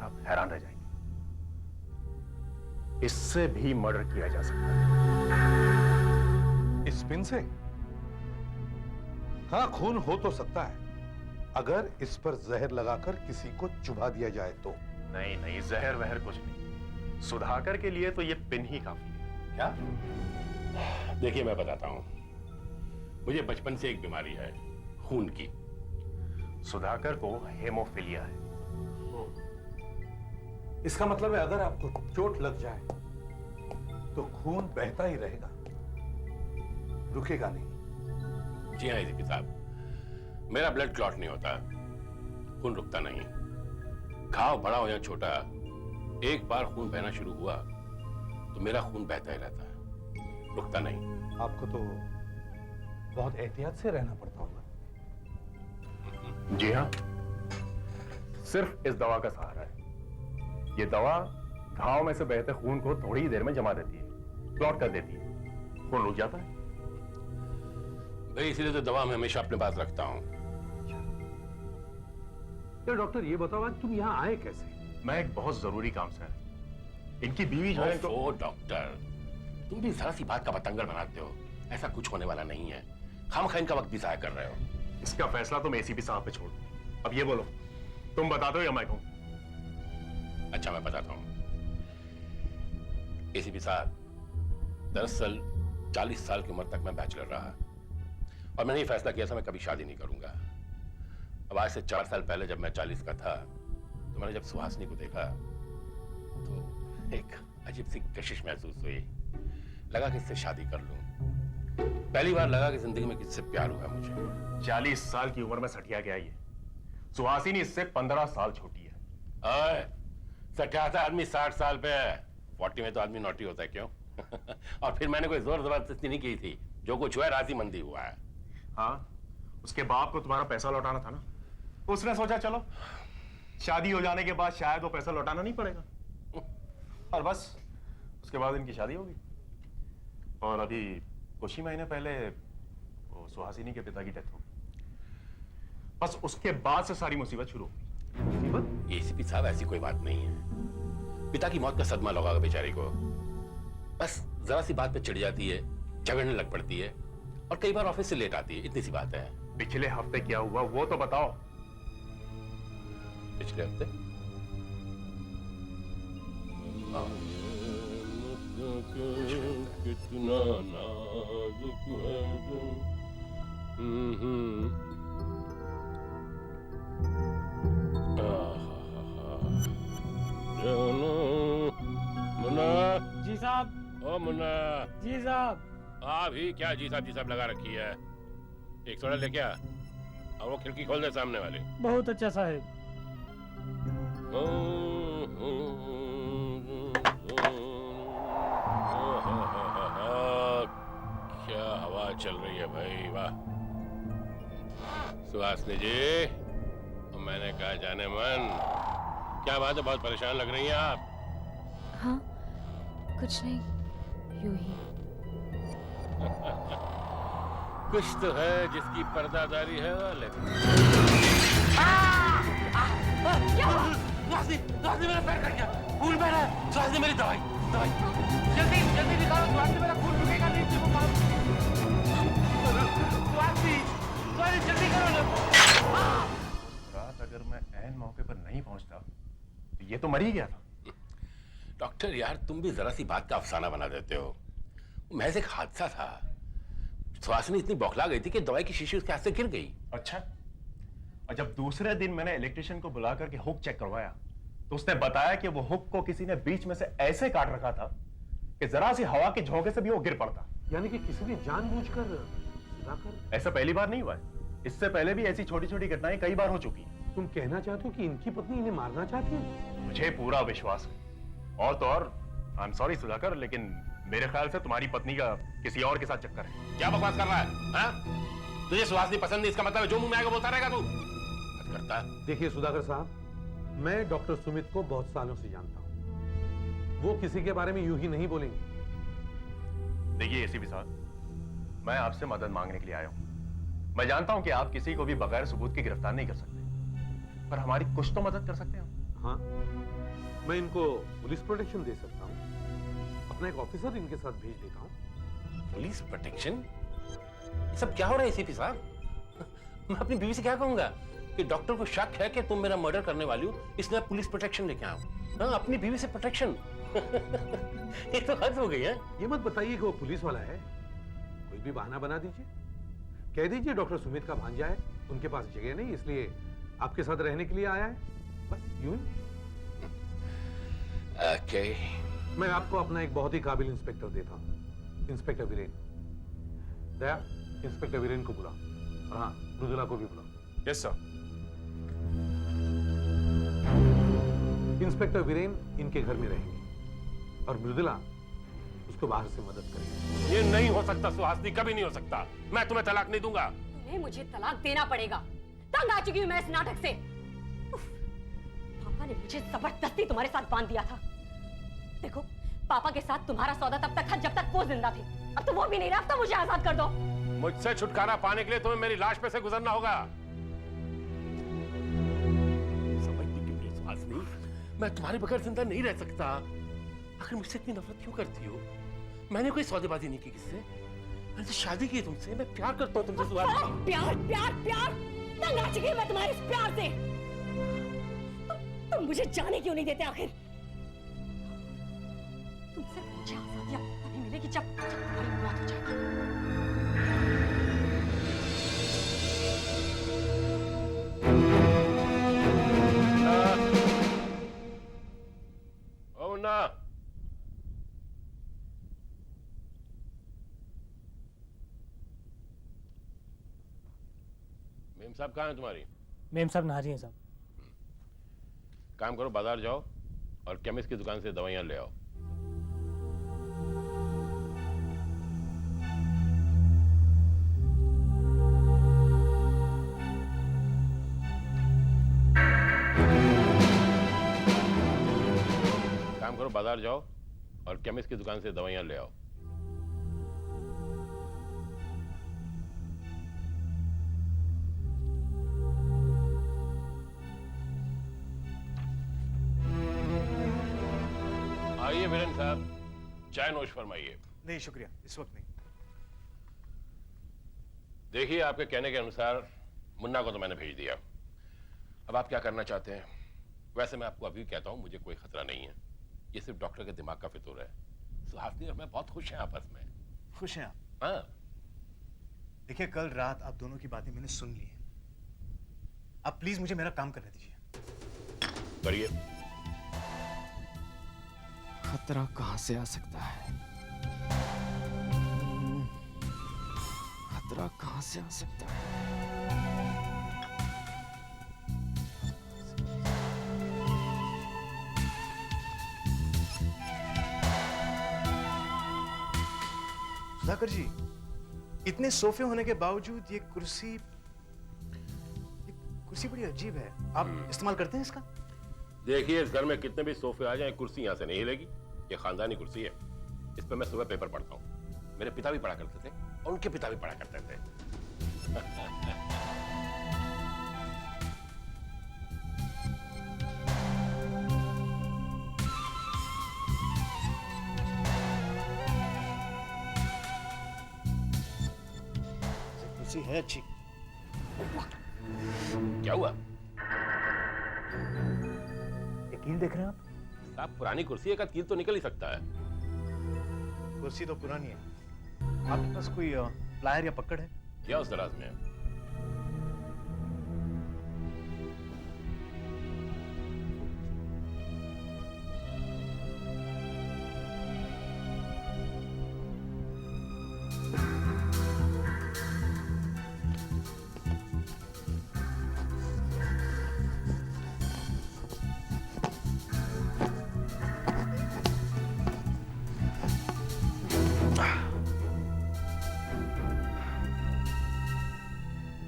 आप हैरान रह जाएंगे। इससे भी मर्डर किया जा सकता है। इस पिन से? हाँ, खून हो तो सकता है अगर इस पर जहर लगाकर किसी को चुभा दिया जाए तो। नहीं नहीं, जहर वहर कुछ नहीं। सुधाकर के लिए तो ये पिन ही काफी है। क्या? देखिए मैं बताता हूं, मुझे बचपन से एक बीमारी है, खून की। सुधाकर को हेमोफीलिया है। इसका मतलब है अगर आपको चोट लग जाए तो खून बहता ही रहेगा, रुकेगा नहीं। जी हाँ एसीपी साहब, मेरा ब्लड क्लॉट नहीं होता, खून रुकता नहीं। घाव बड़ा हो या छोटा, एक बार खून बहना शुरू हुआ तो मेरा खून बहता ही रहता है, रुकता नहीं। आपको तो बहुत एहतियात से रहना पड़ता होगा। जी हाँ, सिर्फ इस दवा का सहारा है। ये दवा घाव में से बहते खून को थोड़ी ही देर में जमा देती है, क्लॉट कर देती है, खून रुक जाता है। भाई इसीलिए तो दवा मैं हमेशा अपने पास रखता हूं। तो डॉक्टर ये बताओ आज तुम यहाँ आए कैसे? मैं एक बहुत जरूरी काम से आया। इनकी बीवी जो है ओ डॉक्टर, तुम भी जरा सी बात का बतंगड़ बनाते हो। ऐसा कुछ होने वाला नहीं है, खामखा इनका वक्त भी जाया कर रहे हो। इसका फैसला तुम एसीपी साहब पे छोड़ दो। अब ये बोलो, तुम बता दो या मैं कहूं? अच्छा मैं बताता हूं। एसीपी साहब, दरअसल 40 साल की उम्र तक मैं बैचलर रहा और मैंने ये फैसला किया था मैं कभी शादी नहीं करूंगा। अब आज से 4 साल पहले जब मैं 40 का था तो मैंने जब सुहासिनी को देखा तो एक अजीब सी कशिश महसूस हुई। लगा कि इससे शादी कर लूं। पहली बार लगा कि जिंदगी में किससे प्यार हुआ मुझे। 40 साल की उम्र में सठिया गया ये। सुहासिनी इससे 15 साल छोटी है। सठियाता आदमी 60 साल पे है, 40 में तो आदमी नॉटी होता है, क्यों? और फिर मैंने कोई जोर जबरदस्ती नहीं की थी, जो कुछ हुआ है राजी मंदी हुआ है। हाँ, उसके बाप को तुम्हारा पैसा लौटाना था ना, उसने सोचा चलो शादी हो जाने के बाद शायद वो पैसा लौटाना नहीं पड़ेगा, और बस उसके बाद इनकी शादी होगी। और अभी कुछ ही महीने पहले वो सुहासिनी के पिता की डेथ हो गई। बस उसके बाद से सारी मुसीबत शुरू हुई। मुसीबत? एसीपी साहब ऐसी कोई बात नहीं है। पिता की मौत का सदमा लगा बेचारी को, बस जरा सी बात पे चिढ़ जाती है, झगड़ने लग पड़ती है और कई बार ऑफिस से लेट आती है, इतनी सी बात है। पिछले हफ्ते क्या हुआ वो तो बताओ। पिछले हफ्ते? कितना नाजुक है मुन्ना जी साहब। ओ मुन्ना जी साहब। भी क्या जी साहब लगा रखी है। एक सोडा लेके आ और वो खिड़की खोल दे सामने वाली। बहुत अच्छा साहब। क्या हवा चल रही है भाई, वाह। सुहासिनी जी, मैंने कहा जाने मन, क्या बात है, बहुत परेशान लग रही हैं आप। हाँ, कुछ नहीं, यूं ही। कुछ तो है जिसकी पर्दादारी है वाले। मेरा पैर कट गया, खून बह रहा है। सुहासिनी मेरी दवाई जल्दी जल्दी निकालो। सुहासिनी मेरा खून रुकेगा नहीं। सुहासिनी जल्दी करो ना। रात अगर मैं ऐन मौके पर नहीं पहुंचता तो ये तो मर ही गया था। डॉक्टर यार, तुम भी जरा सी बात का अफसाना बना देते हो। महज एक हादसा था। सुहासिनी इतनी बौखला गई थी कि दवाई की शीशी उसके हाथ से गिर गई। अच्छा, और जब दूसरे दिन मैंने इलेक्ट्रिशियन को बुला करके हुक चेक करवाया तो उसने बताया कि वो हुक को किसी ने बीच में से ऐसे काट रखा था कि जरा सी हवा के झोंके से भी वो गिर पड़ता। यानी कि किसी ने जानबूझकर सुधाकर। ऐसा पहली बार नहीं हुआ है, इससे पहले भी ऐसी छोटी छोटी घटनाएं कई बार हो चुकी हैं। तुम कहना चाहते हो कि इनकी पत्नी इन्हें मारना चाहती है? मुझे पूरा विश्वास है। और तो और, आई एम सॉरी सुधाकर, लेकिन मेरे ख्याल से तुम्हारी पत्नी का किसी और के साथ चक्कर है। क्या बकवास कर रहा है, हाँ? तुझे सुहासिनी पसंद नहीं, इसका मतलब है जो मुंह में आएगा बोलता रहेगा तू। करता है। देखिए सुधाकर साहब, मैं डॉक्टर सुमित को बहुत सालों से जानता हूं। वो किसी के बारे में यूं ही नहीं बोलेंगे। देखिए एसीपी साहब, मैं आपसे मदद मांगने के लिए आया हूं। मैं जानता हूं कि आप किसी को भी बगैर सबूत के गिरफ्तार नहीं कर सकते, पर हमारी कुछ तो मदद कर सकते हैं। हाँ, मैं इनको पुलिस प्रोटेक्शन दे सकता हूँ। अपना एक ऑफिसर इनके साथ भेज देता हूँ। Police protection? ये सब क्या हो रहा है एसीपी साहब? मैं अपनी बीवी से क्या कहूंगा कि डॉक्टर को शक है कि तुम मेरा मर्डर करने वाली हो, इसलिए पुलिस प्रोटेक्शन लेके आओ। हाँ, अपनी बीवी से प्रोटेक्शन। ये तो हद हो गई है। ये मत बताइए कि वो पुलिस वाला है। कोई भी बहाना बना दीजिए, कह दीजिए डॉक्टर सुमित का भांजा है, उनके पास जगह नहीं, इसलिए आपके साथ रहने के लिए आया है, बस यूं ही। ओके। मैं आपको अपना एक बहुत ही काबिल इंस्पेक्टर देता हूँ, इंस्पेक्टर वीरेन। दया, इंस्पेक्टर वीरेन को बुला, और हाँ, मृदुला को भी बुला। Yes sir. इंस्पेक्टर वीरेन इनके घर में रहेंगे और मृदुला उसको बाहर से मदद करेगी। ये नहीं हो सकता सुहासिनी, कभी नहीं हो सकता। मैं तुम्हें तलाक नहीं दूंगा। तुम्हें मुझे तलाक देना पड़ेगा। तंग आ चुकी हूं मैं इस नाटक से। उफ, पापा ने मुझे जबरदस्ती तुम्हारे साथ बांध दिया था। देखो, पापा के साथ तुम्हारा सौदा तब तक था जब तक वो जिंदा थे। अब तो वो भी नहीं रहा, अब तो मुझे आजाद कर दो। मुझसे छुटकारा पाने के लिए तुम्हें मेरी लाश पे से गुजरना होगा। समझती क्यों नहीं सुहासिनी? मैं तुम्हारे बगैर जिंदा नहीं रह सकता। आखिर मुझसे इतनी नफरत क्यों करती हो? मैंने कोई सौदेबाजी नहीं की किससे। मैंने तो शादी की तुमसे, मैं प्यार करता हूँ तुमसे सुहासिनी। प्यार प्यार प्यार, तंग आ चुकी हूं मैं तुम्हारे इस प्यार से। तुम मुझे जाने क्यों नहीं देते आखिर? तुमसे मुझे आजादी अब तभी मिलेगी जब तुम्हारी मौत हो जाएगी। ओ ना, मेम साहब कहाँ हैं तुम्हारी? मेम साहब नहा रही हैं साहब। काम करो, बाजार जाओ और केमिस्ट की दुकान से दवाइयां ले आओ। काम करो, बाजार जाओ और केमिस्ट की दुकान से दवाइयां ले आओ। आइए वीरेन साहब, चाय नोश फरमाइए। नहीं शुक्रिया, इस वक्त नहीं। देखिए, आपके कहने के अनुसार मुन्ना को तो मैंने भेज दिया। अब आप क्या करना चाहते हैं? वैसे मैं आपको अभी कहता हूं, मुझे कोई खतरा नहीं है। ये सिर्फ डॉक्टर के दिमाग का फितूर है। सुहासिनी और मैं बहुत खुश हैं आपस में। खुश हैं आप? हाँ। देखिए, कल रात आप दोनों की बातें मैंने सुन ली हैं। आप प्लीज मुझे मेरा काम करने दीजिए। करिए। खतरा कहां से आ सकता है? खतरा कहां से आ सकता है? सुधाकर जी, इतने सोफे होने के बावजूद ये कुर्सी बड़ी अजीब है। आप इस्तेमाल करते हैं इसका? देखिए, इस घर में कितने भी सोफे आ जाएं, कुर्सी यहां से नहीं हिलेगी। ये खानदानी कुर्सी है। इस पर मैं सुबह पेपर पढ़ता हूं। मेरे पिता भी पढ़ा करते थे और उनके पिता भी पढ़ा करते थे। कुर्सी है अच्छी। क्या हुआ? ये कील देख रहे हैं आप? साहब, पुरानी कुर्सी है, का कील तो निकल ही सकता है। कुर्सी तो पुरानी है। आपके पास कोई प्लायर या पकड़ है? क्या उस दराज में है?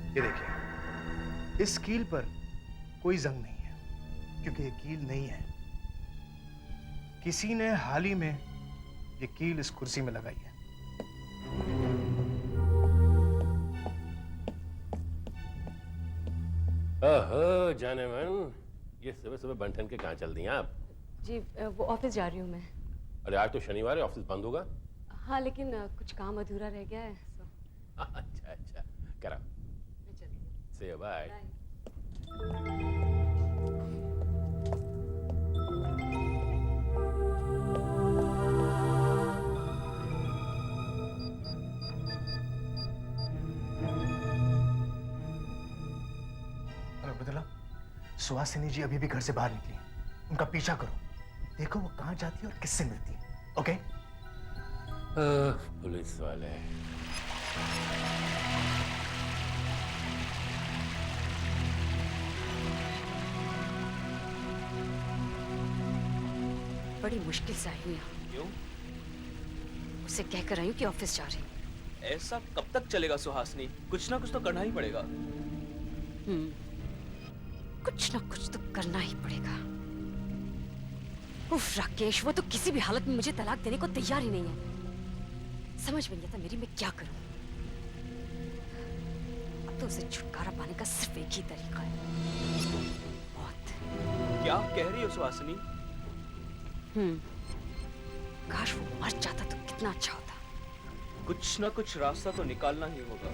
ये देखिए, इस कील पर कोई जंग नहीं है, क्योंकि ये कील नहीं है। किसी ने हाल ही में ये कील इस कुर्सी में लगाई है। ओहो, जाने मन, ये सुबह सुबह बंठन के कहाँ चल दी हैं आप? जी वो ऑफिस जा रही हूँ मैं। अरे आज तो शनिवार है, ऑफिस बंद होगा। हाँ लेकिन कुछ काम अधूरा रह गया है सो अच्छा अच्छा, करा। मैं चली हूँ। से बाय। बाय। रुद्रला, सुहासिनी जी अभी भी घर से बाहर निकली हैं। उनका पीछा करो, देखो वो कहाँ जाती है और किससे मिलती है। ओके? पुलिस वाले। बड़ी मुश्किल से आई हूँ यहाँ। क्यों? उसे कहकर आई हूँ कि ऑफिस जा रही हूँ। ऐसा कब तक चलेगा सुहासिनी? कुछ ना कुछ तो करना ही पड़ेगा। कुछ ना कुछ तो करना ही पड़ेगा। उफ राकेश, वो तो किसी भी हालत में मुझे तलाक देने को तैयार ही नहीं है। समझ में नहीं आता मेरी मैं क्या करूं। अब तो उसे छुटकारा पाने का सिर्फ एक ही तरीका है, मौत। क्या कह रही हो सुहासिनी? काश वो मर जाता तो कितना अच्छा होता। कुछ ना कुछ रास्ता तो निकालना ही होगा।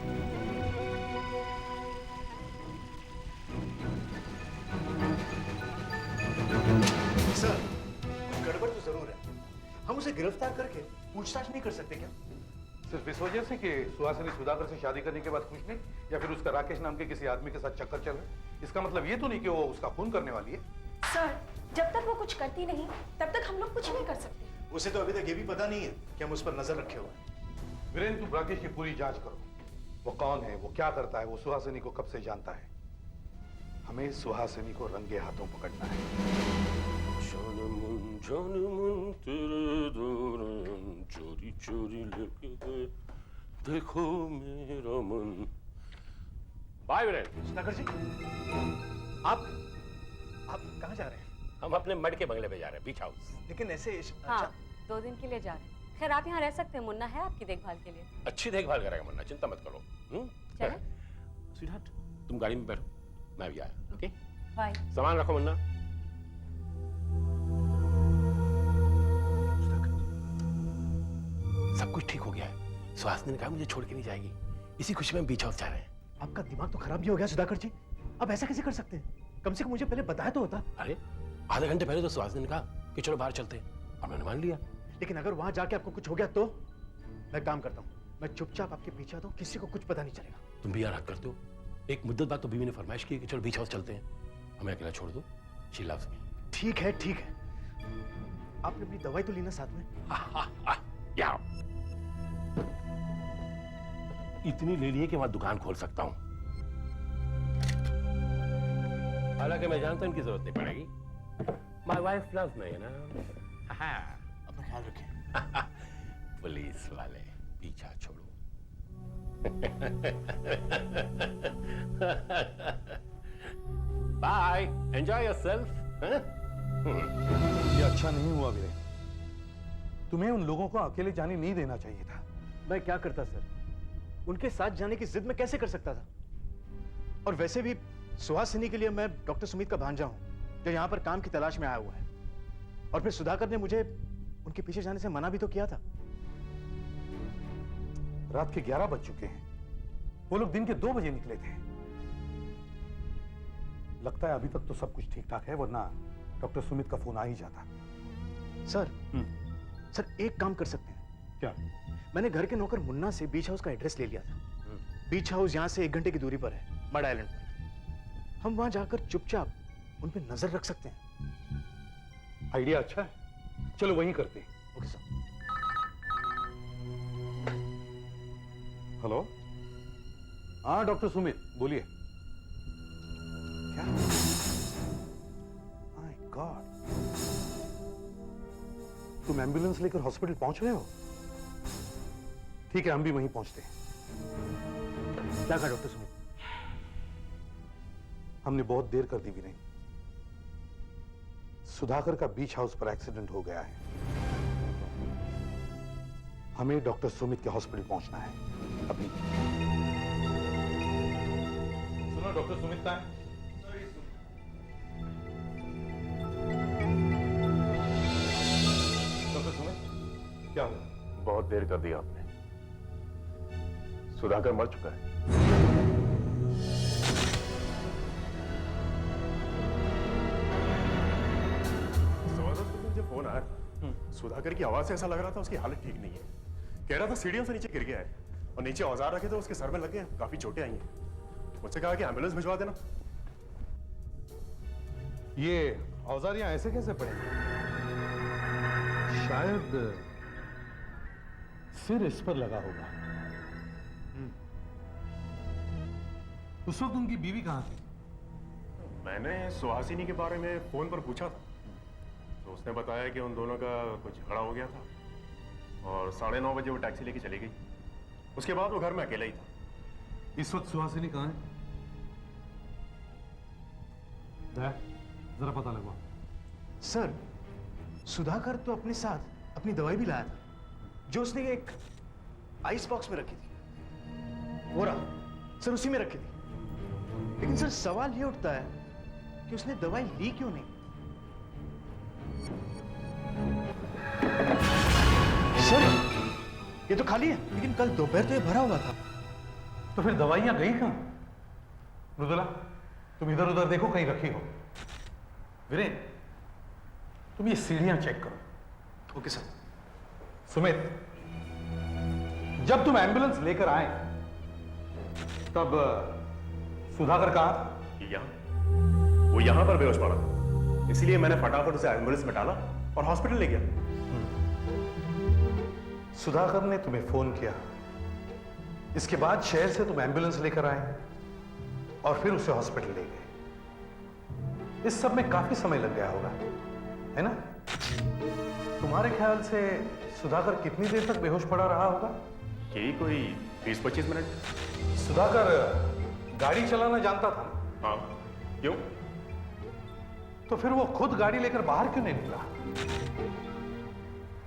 सर, गड़बड़ तो जरूर है। हम उसे गिरफ्तार करके पूछताछ नहीं कर सकते क्या? सिर्फ इस वजह से कि सुहासिनी सुधाकर से शादी करने के बाद खुश नहीं, या फिर उसका राकेश नाम के किसी आदमी के साथ चक्कर चल रहा है। इसका मतलब ये तो नहीं कि वो उसका खून करने वाली है। सर, जब तक वो कुछ करती नहीं तब तक हम लोग कुछ नहीं कर सकते। उसे तो अभी तक ये भी पता नहीं है कि हम उस पर नजर रखे हुए हैं। वीरेंद्र, तुम राकेश की पूरी जांच करो। वो कौन है, वो क्या करता है, वो सुहासिनी को कब से जानता है। हमें सुहासिनी को रंगे हाथों पकड़ना है। जानमुन तेरे दौरान चोरी चोरी लेके गए, देखो मेरा मन। बाय वीरेंद्र। सुधाकर जी, आप कहाँ जा रहे हैं? हम अपने मड के बंगले पे जा रहे हैं, बीच हाउस। लेकिन ऐसे हाँ, 2 दिन के लिए जा रहे हैं। खैर आप यहाँ रह सकते हैं, मुन्ना है आपकी देखभाल के लिए। अच्छी देखभाल करेगा मुन्ना, चिंता मत करो। चलें? स्वीटहार्ट, तुम गाड़ी में बैठो, मैं भी आया। Okay, bye. सामान रखो मुन्ना। सब कुछ ठीक हो गया है। सुहासिनी ने कहा मुझे छोड़ के नहीं जाएगी। इसी खुशी में बीच हाउस जा रहे हैं। आपका दिमाग तो खराब भी हो गया सुधाकर जी। अब ऐसा कैसे कर सकते हैं? कम से कम मुझे पहले बताया तो होता। अरे आधे घंटे पहले तो सुहासिनी ने कहा कि चलो बाहर चलते हैं, और मैंने मान लिया। लेकिन अगर वहां जाके आपको कुछ हो गया तो? मैं काम करता हूँ, मैं चुपचाप आपके पीछे आता हूँ, किसी को कुछ पता नहीं चलेगा। तुम भी यार हद करते हो। एक मुद्दत बाद तो बीवी ने फरमाइश की कि चलो बीच हाउस चलते हैं, हमें अकेला छोड़ दो। She loves me. ठीक है ठीक है, आपने अपनी दवाई तो ली ना साथ में? या इतनी ले लिए कि मैं दुकान खोल सकता हूं। हालांकि मैं जानता हूं इनकी जरूरत नहीं पड़ेगी। माय वाइफ लव्स मी ना। अपना ख्याल रखें। पुलिस वाले, पीछा छोड़ो। Bye, enjoy yourself. ये अच्छा नहीं हुआ वीरेंद्र, तुम्हें उन लोगों को अकेले जाने नहीं देना चाहिए था। मैं क्या करता सर, उनके साथ जाने की जिद में कैसे कर सकता था? और वैसे भी सुहासिनी के लिए मैं डॉक्टर सुमित का भांजा हूं, जो यहाँ पर काम की तलाश में आया हुआ है। और फिर सुधाकर ने मुझे उनके पीछे जाने से मना भी तो किया था। रात के 11 बज चुके हैं, वो लोग दिन के 2 बजे निकले थे। लगता है अभी तक तो सब कुछ ठीक ठाक है, वरना डॉक्टर सुमित का फोन आ ही जाता। सर सर एक काम कर सकते हैं क्या? मैंने घर के नौकर मुन्ना से बीच हाउस का एड्रेस ले लिया था। बीच हाउस यहाँ से 1 घंटे की दूरी पर है, मड आइलैंड पर। हम वहां जाकर चुपचाप उन पे नजर रख सकते हैं। आइडिया अच्छा है, चलो वहीं करते हैं। Okay sir. हेलो, हाँ डॉक्टर सुमित बोलिए। क्या? माय गॉड, तुम एम्बुलेंस लेकर हॉस्पिटल पहुंच रहे हो? ठीक है, हम भी वहीं पहुंचते हैं। क्या कहा डॉक्टर सुमित? हमने बहुत देर कर दी वीरेंद्र। सुधाकर का बीच हाउस पर एक्सीडेंट हो गया है। हमें डॉक्टर सुमित के हॉस्पिटल पहुंचना है अभी। सुनो, डॉक्टर सुमित कहाँ है? क्या हुआ? बहुत देर कर दी आपने। सुधाकर मर चुका है। मुझे फोन आया था, सुधाकर की आवाज से ऐसा लग रहा था उसकी हालत ठीक नहीं है। कह रहा था सीढ़ियों से नीचे गिर गया है और नीचे औजार रखे थे उसके सर में लग गए, काफी चोटें आई हैं। मुझसे कहा कि एम्बुलेंस भिजवा देना। ये औजार यहाँ ऐसे कैसे पड़ेंगे? शायद सिर इस पर लगा होगा। उस वक्त उनकी बीवी कहां थी? मैंने सुहासिनी के बारे में फोन पर पूछा था, तो उसने बताया कि उन दोनों का कुछ झगड़ा हो गया था और 9:30 बजे वो टैक्सी लेके चली गई। उसके बाद वो घर में अकेला ही था। इस वक्त सुहासिनी कहां है? जरा पता लगवा। सर, सुधाकर तो अपने साथ अपनी दवाई भी लाया था, जो उसने एक आइस बॉक्स में रखी थी। वो रहा सर, उसी में रखी थी। लेकिन सर सवाल ये उठता है कि उसने दवाई ली क्यों नहीं? सर, ये तो खाली है, लेकिन कल दोपहर तो ये भरा हुआ था। तो फिर दवाइयां गई क्यों? रुदला, तुम इधर उधर देखो, कहीं रखी हो। वीरेन, तुम ये सीढ़ियां चेक करो। Okay sir. सुमित, जब तुम एम्बुलेंस लेकर आए तब सुधाकर कहां था? यहाँ, वो यहाँ पर बेहोश पड़ा था, इसलिए मैंने फटाफट उसे एम्बुलेंस में डाला और हॉस्पिटल ले गया। सुधाकर ने तुम्हें फोन किया, इसके बाद शहर से तुम एम्बुलेंस लेकर आए और फिर उसे हॉस्पिटल ले गए। इस सब में काफी समय लग गया होगा, है ना? तुम्हारे ख्याल से सुधाकर कितनी देर तक बेहोश पड़ा रहा होगा? यही कोई 20-25 मिनट। सुधाकर गाड़ी चलाना जानता था ना? हाँ, क्यों? तो फिर वो खुद गाड़ी लेकर बाहर क्यों नहीं निकला?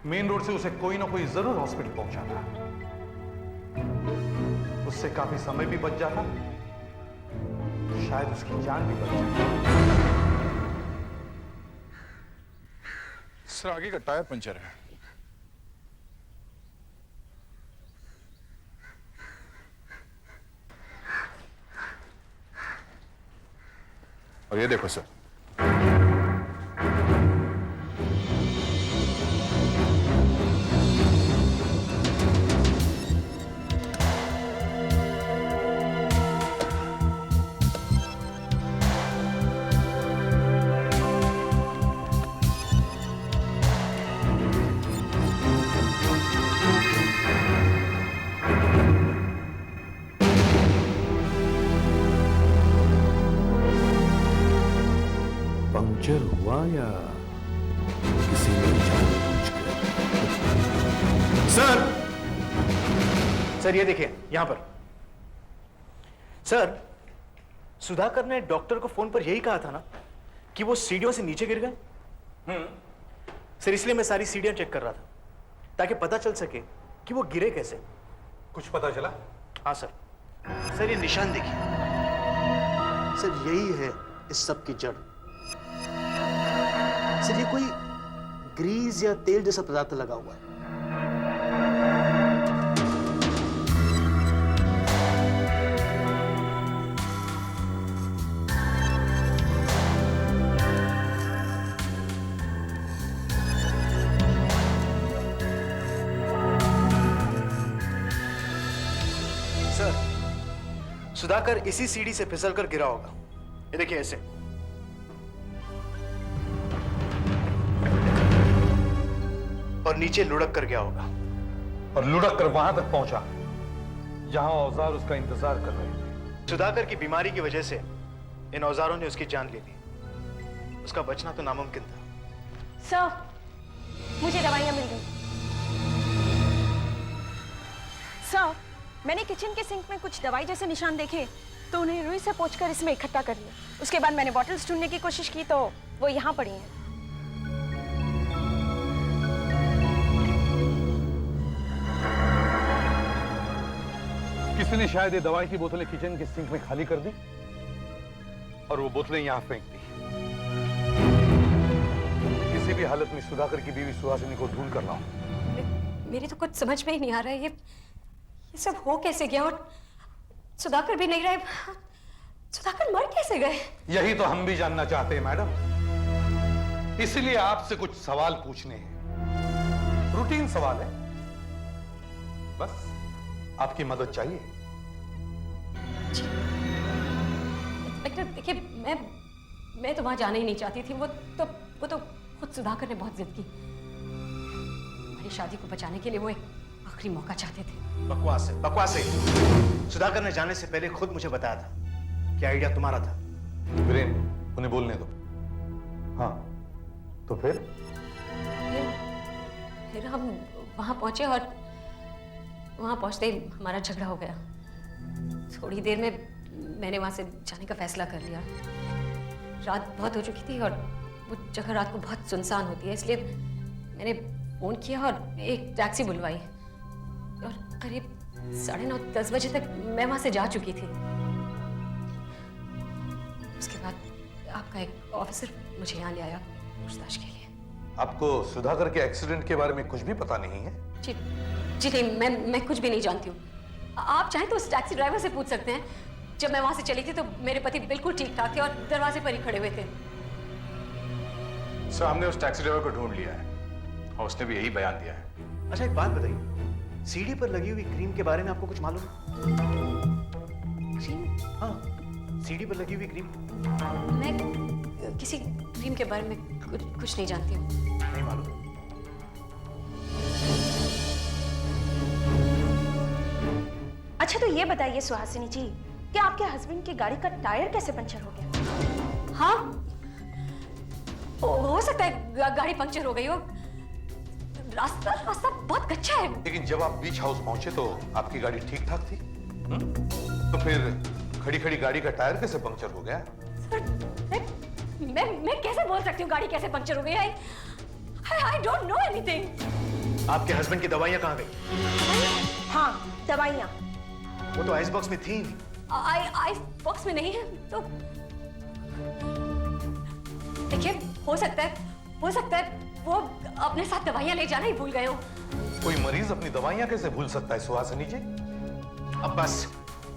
मेन रोड से उसे कोई ना कोई जरूर हॉस्पिटल पहुंचाना। उससे काफी समय भी बच जाता, शायद उसकी जान भी बच जाती। सर, आगे का टायर पंचर है। और ये देखो सर, पंक्चर हुआ या किसी ने जानबूझकर? सर ये देखिए यहां पर। सर, सुधाकर ने डॉक्टर को फोन पर यही कहा था ना कि वो सीढ़ियों से नीचे गिर गए। सर, इसलिए मैं सारी सीढ़ियां चेक कर रहा था ताकि पता चल सके कि वो गिरे कैसे। कुछ पता चला? हाँ सर। सर, ये निशान देखिए। सर, यही है इस सब की जड़। सर, ये कोई ग्रीस या तेल जैसा पदार्थ लगा हुआ है। सर, सुधाकर इसी सीढ़ी से फिसलकर गिरा होगा। ये देखिए ऐसे। और नीचे लुढ़क कर गया होगा। और लुढ़क कर वहां तक पहुंचा जहां औजार उसका इंतजार कर रहे थे। सुधाकर की बीमारी की वजह से इन औजारों ने उसकी जान ले ली। उसका बचना तो नामुमकिन था। सर, मुझे दवाइयां मिल गई। सर, मैंने किचन के सिंक में कुछ दवाई जैसे निशान देखे तो उन्हें रुई से पोंछकर इसमें इकट्ठा कर लिया। उसके बाद मैंने बॉटल्स ढूंढने की कोशिश की तो वो यहाँ पड़ी हैं। किसी ने शायद ये दवाई की बोतलें किचन के सिंक में खाली कर दी और वो बोतलें यहां फेंक दी। किसी भी हालत में सुधाकर की बीवी सुहासिनी को ढूंढ कर लाओ। मेरी तो कुछ समझ में ही नहीं आ रहा है ये सब हो कैसे गया। और सुधाकर भी नहीं रहे, सुधाकर मर कैसे गए? यही तो हम भी जानना चाहते हैं मैडम, इसलिए आपसे कुछ सवाल पूछने हैं। रूटीन सवाल है, बस आपकी मदद चाहिए। इंस्पेक्टर देखिए, मैं तो वहां जाना ही नहीं चाहती थी। वो तो खुद सुधाकर ने बहुत जिद की। हमारी शादी को बचाने के लिए वो एक आखिरी मौका चाहते थे। बकवास है, बकवास है। सुधाकर ने जाने से पहले खुद मुझे बताया था कि आइडिया तुम्हारा था। वीरेन, उन्हें बोलने दो। हाँ, तो फिर हम वहां पहुंचे और वहां पहुंचते ही हमारा झगड़ा हो गया। थोड़ी देर में मैंने वहां से जाने का फैसला कर लिया। रात बहुत हो चुकी थी और वो जगह रात को बहुत सुनसान होती है, इसलिए मैंने फोन किया और एक टैक्सी बुलवाई। और करीब 9:30-10 बजे तक मैं वहां से जा चुकी थी। उसके बाद आपका एक ऑफिसर मुझे यहाँ ले आया पूछताछ के लिए। आपको सुधाकर के एक्सीडेंट के बारे में कुछ भी पता नहीं है? जी नहीं, मैं कुछ भी नहीं जानती हूँ। आप चाहें तो उस टैक्सी ड्राइवर से पूछ सकते हैं। जब मैं वहां से चली थी तो मेरे पति बिल्कुल ठीक ठाक थे और दरवाजे पर ही खड़े हुए थे। सर, हमने उस टैक्सी ड्राइवर को ढूंढ लिया है और उसने भी यही बयान दिया है। अच्छा, एक बात बताइए, सीढ़ी पर लगी हुई क्रीम के बारे में आपको कुछ मालूम है? क्रीम? हाँ, सीढ़ी पर लगी हुई क्रीम। मैं किसी क्रीम के बारे में कुछ नहीं जानती हूँ। नहीं मालूम? अच्छा, तो ये बताइए सुहासिनी जी कि आपके हस्बैंड की गाड़ी का टायर कैसे पंचर हो गया? हाँ, हो सकता है गाड़ी पंक्चर हो गई हो। रास्ता बहुत कच्चा है। लेकिन जब आप बीच हाउस पहुंचे तो आपकी गाड़ी ठीक ठाक थी। तो फिर खड़ी खड़ी गाड़ी का टायर कैसे पंक्चर हो गया? सर, मैं कैसे बोल सकती हूँ गाड़ी कैसे पंक्चर हो गई? I don't know anything. आपके हस्बैंड की दवाइयां कहाँ गई? हाँ, दवाइयाँ। वो तो आइस बॉक्स में थी। आइस बॉक्स में नहीं है तो देखिए, हो सकता है वो अपने साथ दवाइयां ले जाना ही भूल गए हो। कोई मरीज अपनी दवाइयां कैसे भूल सकता है सुहासिनी जी? अब बस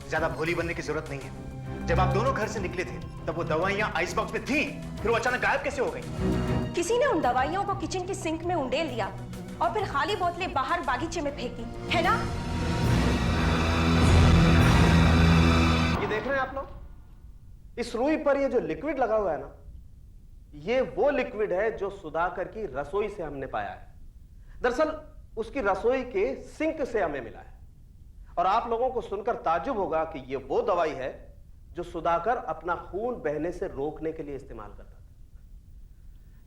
ज्यादा भोली बनने की जरूरत नहीं है। जब आप दोनों घर से निकले थे तब वो दवाइयां आइस बॉक्स में थी, फिर वो अचानक गायब कैसे हो गई? किसी ने उन दवाइयों को किचन की सिंक में उंडेल दिया और फिर खाली बोतलें बाहर बागीचे में फेंक दी, है ना? ये देख रहे हैं आप लोग, इस रुई पर ये जो लिक्विड लगा हुआ है ना, ये वो लिक्विड है जो सुधाकर की रसोई से हमने पाया है। दरअसल उसकी रसोई के सिंक से हमें मिला है। और आप लोगों को सुनकर ताज्जुब होगा कि ये वो दवाई है जो सुधाकर अपना खून बहने से रोकने के लिए इस्तेमाल करता था।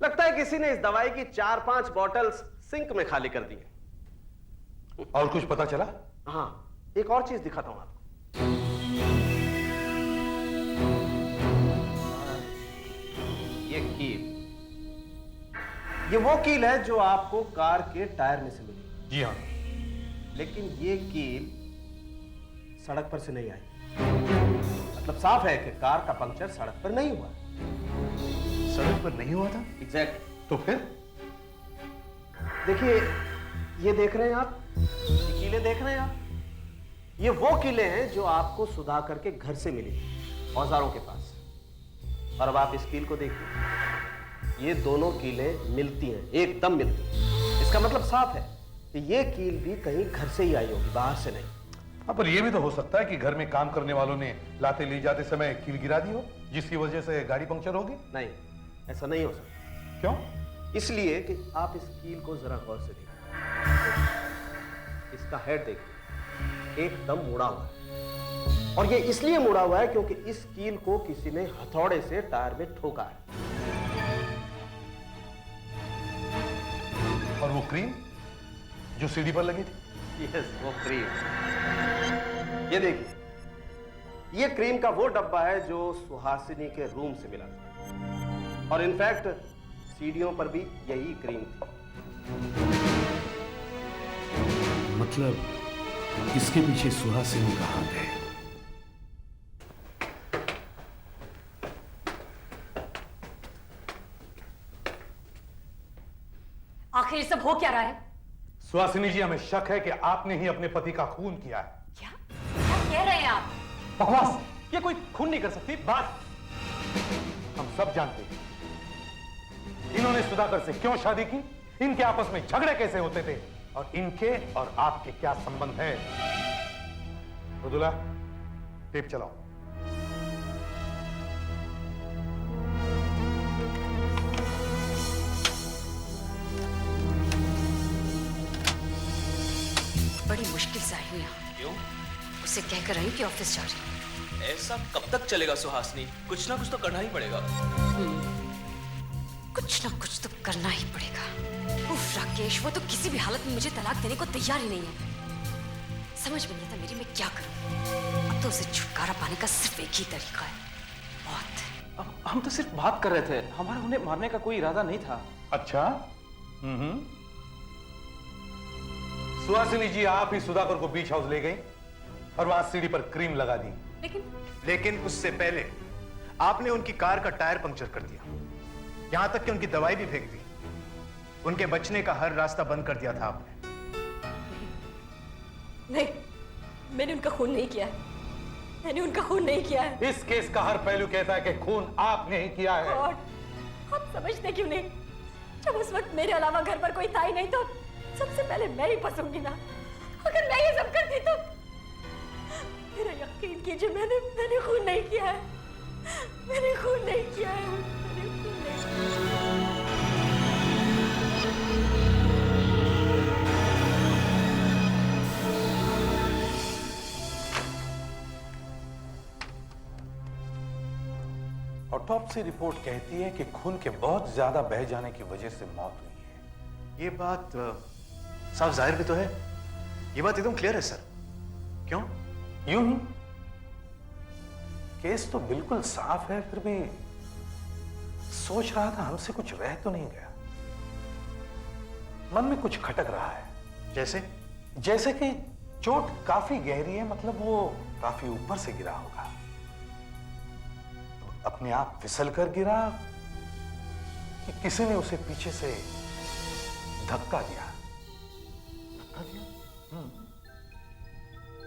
लगता है किसी ने इस दवाई की 4-5 बॉटल्स सिंक में खाली कर दी है। और कुछ पता चला? हाँ, एक और चीज दिखाता हूं आपको। ये कील, ये वो कील है जो आपको कार के टायर में से मिली। जी हाँ। लेकिन ये कील सड़क पर से नहीं आई। मतलब साफ है कि कार का पंक्चर सड़क पर नहीं हुआ। सड़क पर नहीं हुआ था? एग्जैक्ट। तो फिर देखिए, ये देख रहे हैं आप, ये कीलें देख रहे हैं आप, ये वो कीलें हैं जो आपको सुधाकर के घर से मिली औजारों के पास। और अब आप इस कील को देखिए, ये दोनों कीलें मिलती हैं, एकदम मिलती हैं। इसका मतलब साफ है कि ये कील भी कहीं घर से ही आई होगी, बाहर से नहीं। हाँ, पर यह भी तो हो सकता है कि घर में काम करने वालों ने लाते ले जाते समय कील गिरा दी हो, जिसकी वजह से गाड़ी पंक्चर होगी। नहीं, ऐसा नहीं हो सकता। क्यों? इसलिए कि आप इस कील को जरा गौर से देखिए। इसका हेड देखिए, एकदम मुड़ा हुआ है। और ये इसलिए मुड़ा हुआ है क्योंकि इस कील को किसी ने हथौड़े से टायर में ठोका है। और वो क्रीम जो सीढ़ी पर लगी थी? यस, वो क्रीम। ये देखिए, ये क्रीम का वो डब्बा है जो सुहासिनी के रूम से मिला था। और इनफैक्ट सीढ़ियों पर भी यही क्रीम थी। मतलब इसके पीछे सुहासिनी का हाथ है। आखिर सब हो क्या रहा है? सुहासिनी जी, हमें शक है कि आपने ही अपने पति का खून किया है। क्या कह रहे हैं आप? बकवास! ये कोई खून नहीं कर सकती। बात हम सब जानते हैं इन्होंने सुधाकर से क्यों शादी की, इनके आपस में झगड़े कैसे होते थे और इनके और आपके क्या संबंध है। मृदुला, टेप चलाओ। बड़ी मुश्किल से आई हूँ यहाँ। क्यों? उसे कहकर आई कि ऑफिस जा रही हूँ। ऐसा कब तक चलेगा सुहासिनी? कुछ ना कुछ तो करना ही पड़ेगा। कुछ ना कुछ तो करना ही पड़ेगा। उफ राकेश, वो तो किसी भी हालत में मुझे तलाक देने को तैयार ही नहीं है। समझ में नहीं आता मेरी मैं क्या करूं। अब तो उसे छुटकारा पाने का सिर्फ एक ही तरीका है, मौत। हम तो सिर्फ बात कर रहे थे, हमारा उन्हें मारने का कोई इरादा नहीं था। अच्छा। सुहासिनी जी, आप ही सुधाकर को बीच हाउस ले गई और वहां सीढ़ी पर क्रीम लगा दी। लेकिन उससे पहले आपने उनकी कार का टायर पंक्चर कर दिया, यहां तक कि उनकी दवाई भी फेंक दी। उनके बचने का हर रास्ता बंद कर दिया था आपने। नहीं, मैंने उनका खून नहीं किया है। मैंने उनका खून नहीं किया है। इस केस का हर पहलू कहता है कि खून आपने ही किया है। और आप समझते क्यों नहीं? जब उस वक्त मेरे अलावा घर पर कोई था ही नहीं तो सबसे पहले मैं ही फंसूंगी ना। अगर मैं ये सब करती तो मेरा यकीन कीजिए, मैंने खून नहीं किया है। मैंने खून नहीं किया है। मैंने खून नहीं किया है। ऑटोप्सी रिपोर्ट कहती है कि खून के बहुत ज्यादा बह जाने की वजह से मौत हुई है। ये बात साफ जाहिर भी तो है। ये बात एकदम क्लियर है सर। क्यों? यूं ही केस तो बिल्कुल साफ है, फिर भी सोच रहा था हमसे कुछ रह तो नहीं गया। मन में कुछ खटक रहा है। जैसे कि चोट काफी गहरी है, मतलब वो काफी ऊपर से गिरा होगा। अपने आप फिसल कर गिरा कि किसी ने उसे पीछे से धक्का दिया।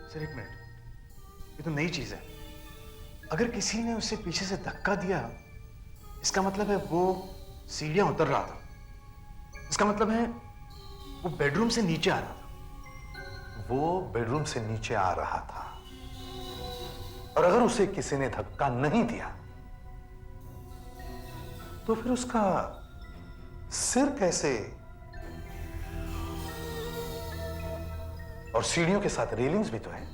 सर एक मिनट, ये तो नई चीज है। अगर किसी ने उसे पीछे से धक्का दिया, इसका मतलब है वो सीढ़ियां उतर रहा था। इसका मतलब है वो बेडरूम से नीचे आ रहा था। वो बेडरूम से नीचे आ रहा था, और अगर उसे किसी ने धक्का नहीं दिया तो फिर उसका सिर कैसे, और सीढ़ियों के साथ रेलिंग्स भी तो है,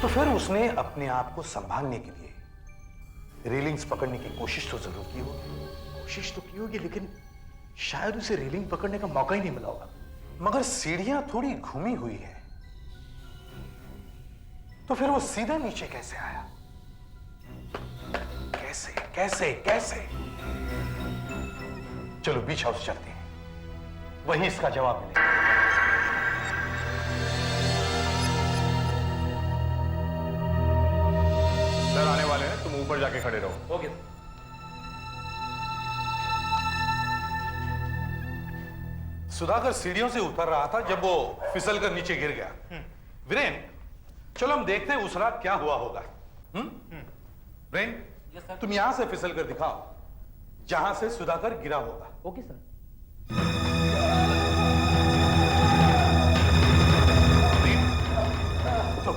तो फिर उसने अपने आप को संभालने के लिए रेलिंग्स पकड़ने की कोशिश तो जरूर की होगी। कोशिश तो की होगी, लेकिन शायद उसे रेलिंग पकड़ने का मौका ही नहीं मिला होगा। मगर सीढ़ियां थोड़ी घूमी हुई है, तो फिर वो सीधा नीचे कैसे आया? कैसे कैसे कैसे? चलो बीच हाउस चलते हैं, वहीं इसका जवाब मिलेगा। सर आने वाले हैं, तुम ऊपर जाके खड़े रहो। ओके। सुधाकर सीढ़ियों से उतर रहा था जब वो फिसल कर नीचे गिर गया। वीरेन, चलो हम देखते हैं उस रात क्या हुआ होगा। वीरेन, तुम यहां से फिसल कर दिखाओ जहां से सुधाकर गिरा होगा। Okay sir. तो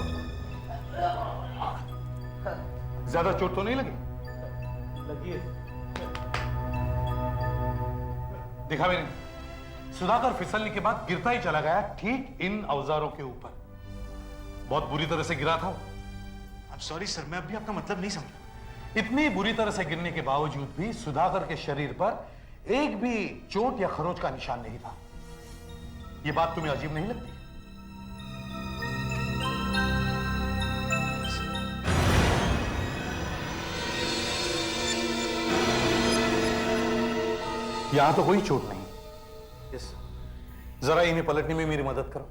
ज्यादा चोट तो नहीं लगी? लगी है। दिखा वीरेन, सुधाकर फिसलने के बाद गिरता ही चला गया ठीक इन औजारों के ऊपर। बहुत बुरी तरह से गिरा था। I'm sorry सर, मैं अभी आपका मतलब नहीं समझा। इतनी बुरी तरह से गिरने के बावजूद भी सुधाकर के शरीर पर एक भी चोट या खरोंच का निशान नहीं था। यह बात तुम्हें अजीब नहीं लगती? यहां तो कोई चोट नहीं। यस जरा इन्हें पलटने में मेरी मदद करो।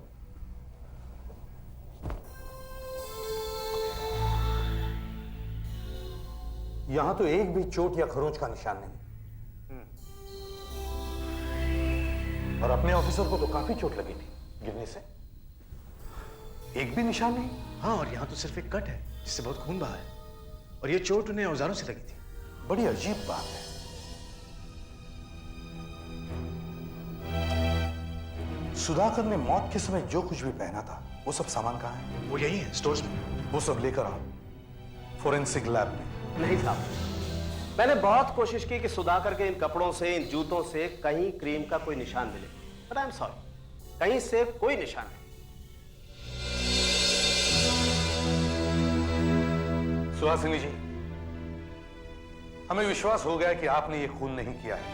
यहां तो एक भी चोट या खरोंच का निशान नहीं। और अपने ऑफिसर को तो काफी चोट लगी थी गिरने से। एक भी निशान नहीं। हाँ, और यहां तो सिर्फ एक कट है जिससे बहुत खून बहा है, और ये चोट उन्हें औजारों से लगी थी। बड़ी अजीब बात है। सुधाकर ने मौत के समय जो कुछ भी पहना था वो सब सामान कहाँ है? वो यही है, स्टोर्स में। वो सब लेकर आओ फोरेंसिक लैब में। नहीं साहब, मैंने बहुत कोशिश की कि सुधाकर के इन कपड़ों से, इन जूतों से कहीं क्रीम का कोई निशान मिले, बट आई एम सॉरी, कहीं से कोई निशान नहीं। सुहासिनी जी, हमें विश्वास हो गया कि आपने ये खून नहीं किया है।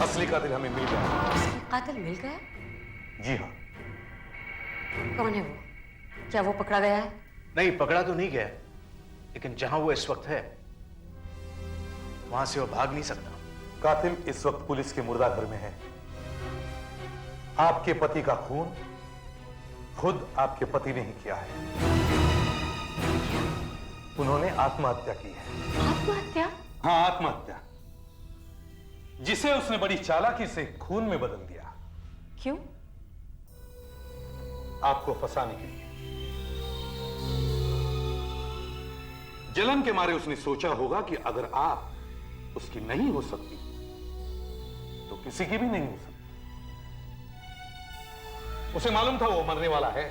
असली कातिल हमें मिल गया। कातिल मिल गया? जी हाँ। कौन है वो? क्या वो पकड़ा गया है? नहीं, पकड़ा तो नहीं गया, लेकिन जहां वो इस वक्त है वहां से वो भाग नहीं सकता। कातिल इस वक्त पुलिस के मुर्दा घर में है। आपके पति का खून खुद आपके पति ने ही किया है। उन्होंने आत्महत्या की है। आत्महत्या? हाँ, आत्महत्या, जिसे उसने बड़ी चालाकी से खून में बदल दिया। क्यों? आपको फंसाने के लिए। जलन के मारे उसने सोचा होगा कि अगर आप उसकी नहीं हो सकती तो किसी की भी नहीं हो सकती। उसे मालूम था वो मरने वाला है,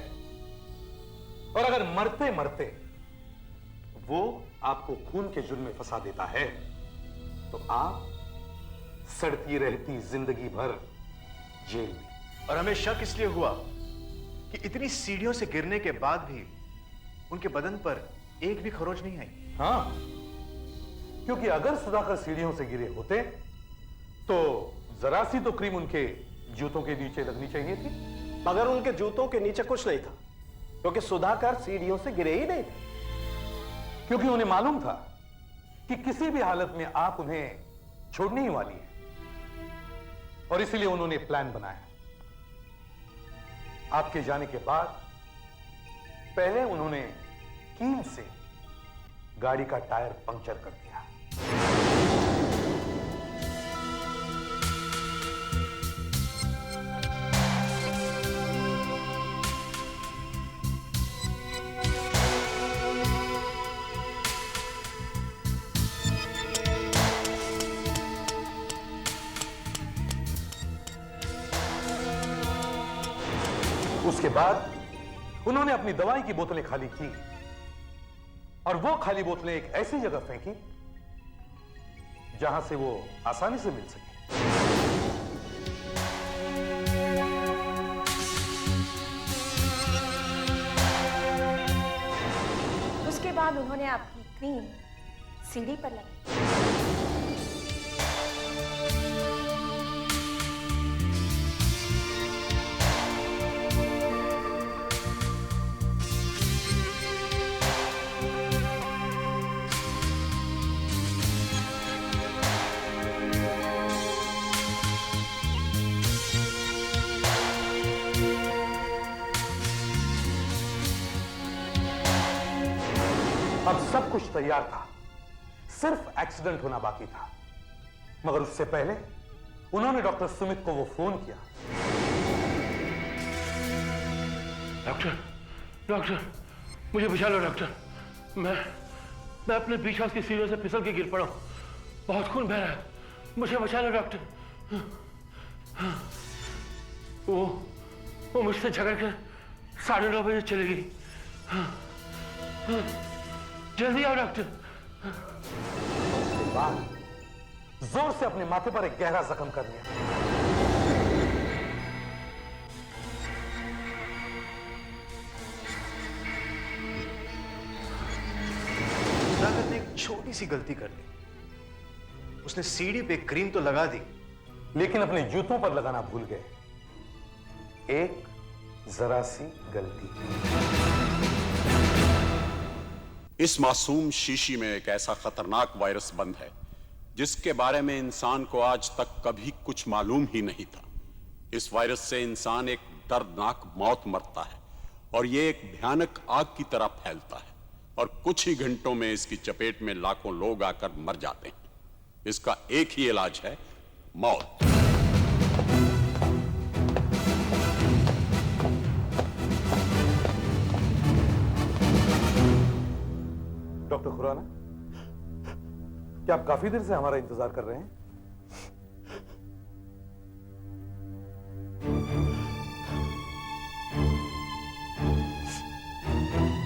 और अगर मरते मरते वो आपको खून के जुर्म में फंसा देता है तो आप सड़ती रहती जिंदगी भर जेल में। और हमें शक इसलिए हुआ कि इतनी सीढ़ियों से गिरने के बाद भी उनके बदन पर एक भी खरोच नहीं आई। हाँ, क्योंकि अगर सुधाकर सीढ़ियों से गिरे होते तो जरा सी तो क्रीम उनके जूतों के नीचे लगनी चाहिए थी। मगर उनके जूतों के नीचे कुछ नहीं था, क्योंकि सुधाकर सीढ़ियों से गिरे ही नहीं थे। क्योंकि उन्हें मालूम था कि किसी भी हालत में आप उन्हें छोड़ने ही वाली है, और इसलिए उन्होंने प्लान बनाया। आपके जाने के बाद पहले उन्होंने कील से गाड़ी का टायर पंक्चर कर दिया। उसके बाद उन्होंने अपनी दवाई की बोतलें खाली की, और वो खाली बोतलें एक ऐसी जगह फेंकी जहां से वो आसानी से मिल सके। उसके बाद उन्होंने आपकी क्रीम सीढ़ी पर लगाई। अब सब कुछ तैयार था, सिर्फ एक्सीडेंट होना बाकी था। मगर उससे पहले उन्होंने डॉक्टर सुमित को वो फोन किया। डॉक्टर, मुझे बचा लो डॉक्टर। मैं अपने बीच हाउस की सीढ़ियों से फिसल के गिर पड़ा हूं। बहुत खून बह रहा है, मुझे बचा लो डॉक्टर। वो मुझसे झगड़ कर 9:30 बजे चली गई। जल्दी आओ डॉक्टर। जोर से अपने माथे पर एक गहरा जख्म कर लिया। सुधाकर ने एक छोटी सी गलती कर ली। उसने सीढ़ी पे क्रीम तो लगा दी, लेकिन अपने जूतों पर लगाना भूल गए। एक जरा सी गलती। इस मासूम शीशी में एक ऐसा खतरनाक वायरस बंद है जिसके बारे में इंसान को आज तक कभी कुछ मालूम ही नहीं था। इस वायरस से इंसान एक दर्दनाक मौत मरता है, और यह एक भयानक आग की तरह फैलता है, और कुछ ही घंटों में इसकी चपेट में लाखों लोग आकर मर जाते हैं। इसका एक ही इलाज है, मौत। डॉक्टर खुराना, क्या आप काफी देर से हमारा इंतजार कर रहे हैं?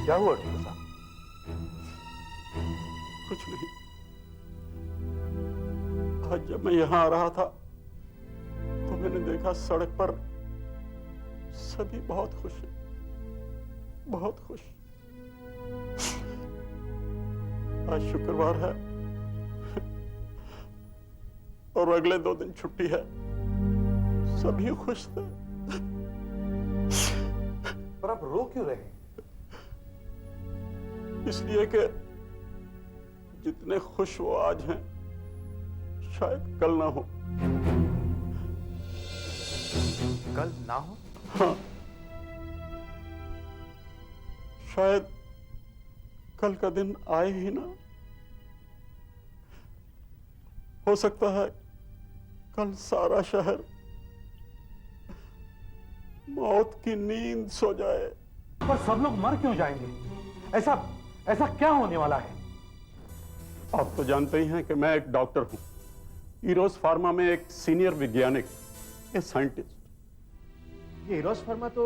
क्या हुआ डॉक्टर साहब? कुछ नहीं। आज जब मैं यहां आ रहा था तो मैंने देखा सड़क पर सभी बहुत खुश हैं, बहुत खुश। आज शुक्रवार है और अगले 2 दिन छुट्टी है। सभी खुश थे। पर आप रो क्यों रहे हैं? इसलिए कि जितने खुश वो आज हैं शायद कल ना हो। कल ना हो? हाँ, शायद कल का दिन आए ही ना। हो सकता है कल सारा शहर मौत की नींद सो जाए। पर सब लोग मर क्यों जाएंगे? ऐसा क्या होने वाला है? आप तो जानते ही हैं कि मैं एक डॉक्टर हूं, ईरोस फार्मा में एक सीनियर वैज्ञानिक, ए साइंटिस्ट। ये ईरोस फार्मा तो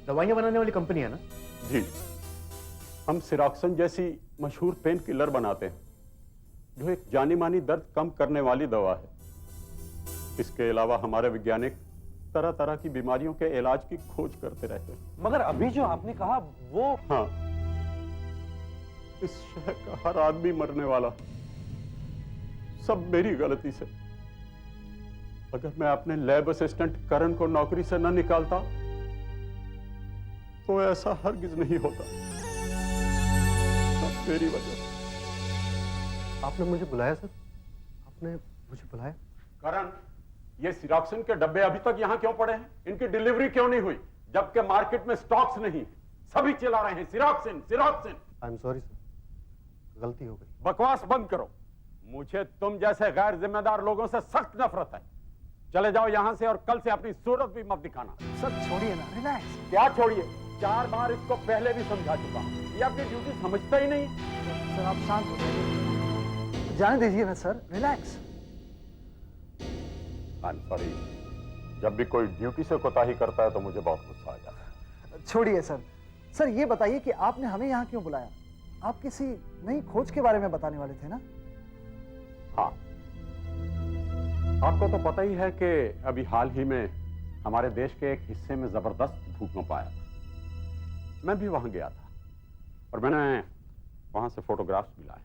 दवाइयां बनाने वाली कंपनी है ना? जी, हम सिरॉक्सन जैसी मशहूर पेन किलर बनाते हैं जो एक जानी मानी दर्द कम करने वाली दवा है। इसके अलावा हमारे वैज्ञानिक तरह तरह की बीमारियों के इलाज की खोज करते रहते हैं। मगर अभी जो आपने कहा वो... हाँ, इस शहर का हर आदमी मरने वाला, सब मेरी गलती से। अगर मैं अपने लैब असिस्टेंट करण को नौकरी से न निकालता तो ऐसा हरगिज नहीं होता। सब मेरी वजह से। आपने मुझे बुलाया सर? आपने मुझे बुलाया? करण, ये सिरॉक्सिन के डब्बे अभी तक यहाँ क्यों पड़े हैं? इनकी डिलीवरी क्यों नहीं हुई? जबकि मार्केट में स्टॉक्स नहीं, सभी चिल्ला रहे हैं सिरॉक्सिन सिरॉक्सिन। आई एम सॉरी सर, गलती हो गई। बकवास बंद करो। मुझे तुम जैसे गैर जिम्मेदार लोगों से सख्त नफरत है। चले जाओ यहाँ से और कल से अपनी सूरत भी मत दिखाना। सर छोड़िए ना, रिलैक्स। क्या छोड़िए? 4 बार इसको पहले भी समझा चुका हूँ, ये आपकी ड्यूटी समझता ही नहीं। सर आप शांत हो जाइए, जाने दीजिए ना sir, relax. I am sorry, जब भी कोई ड्यूटी से कोताही करता है तो मुझे बहुत गुस्सा आ जाता है। छोड़िए सर। सर ये बताइए कि आपने हमें यहाँ क्यों बुलाया? आप किसी नई खोज के बारे में बताने वाले थे ना? हाँ, आपको तो पता ही है कि अभी हाल ही में हमारे देश के एक हिस्से में जबरदस्त भूकंप आया था। मैं भी वहां गया था और मैंने वहां से फोटोग्राफ्स भी लाए।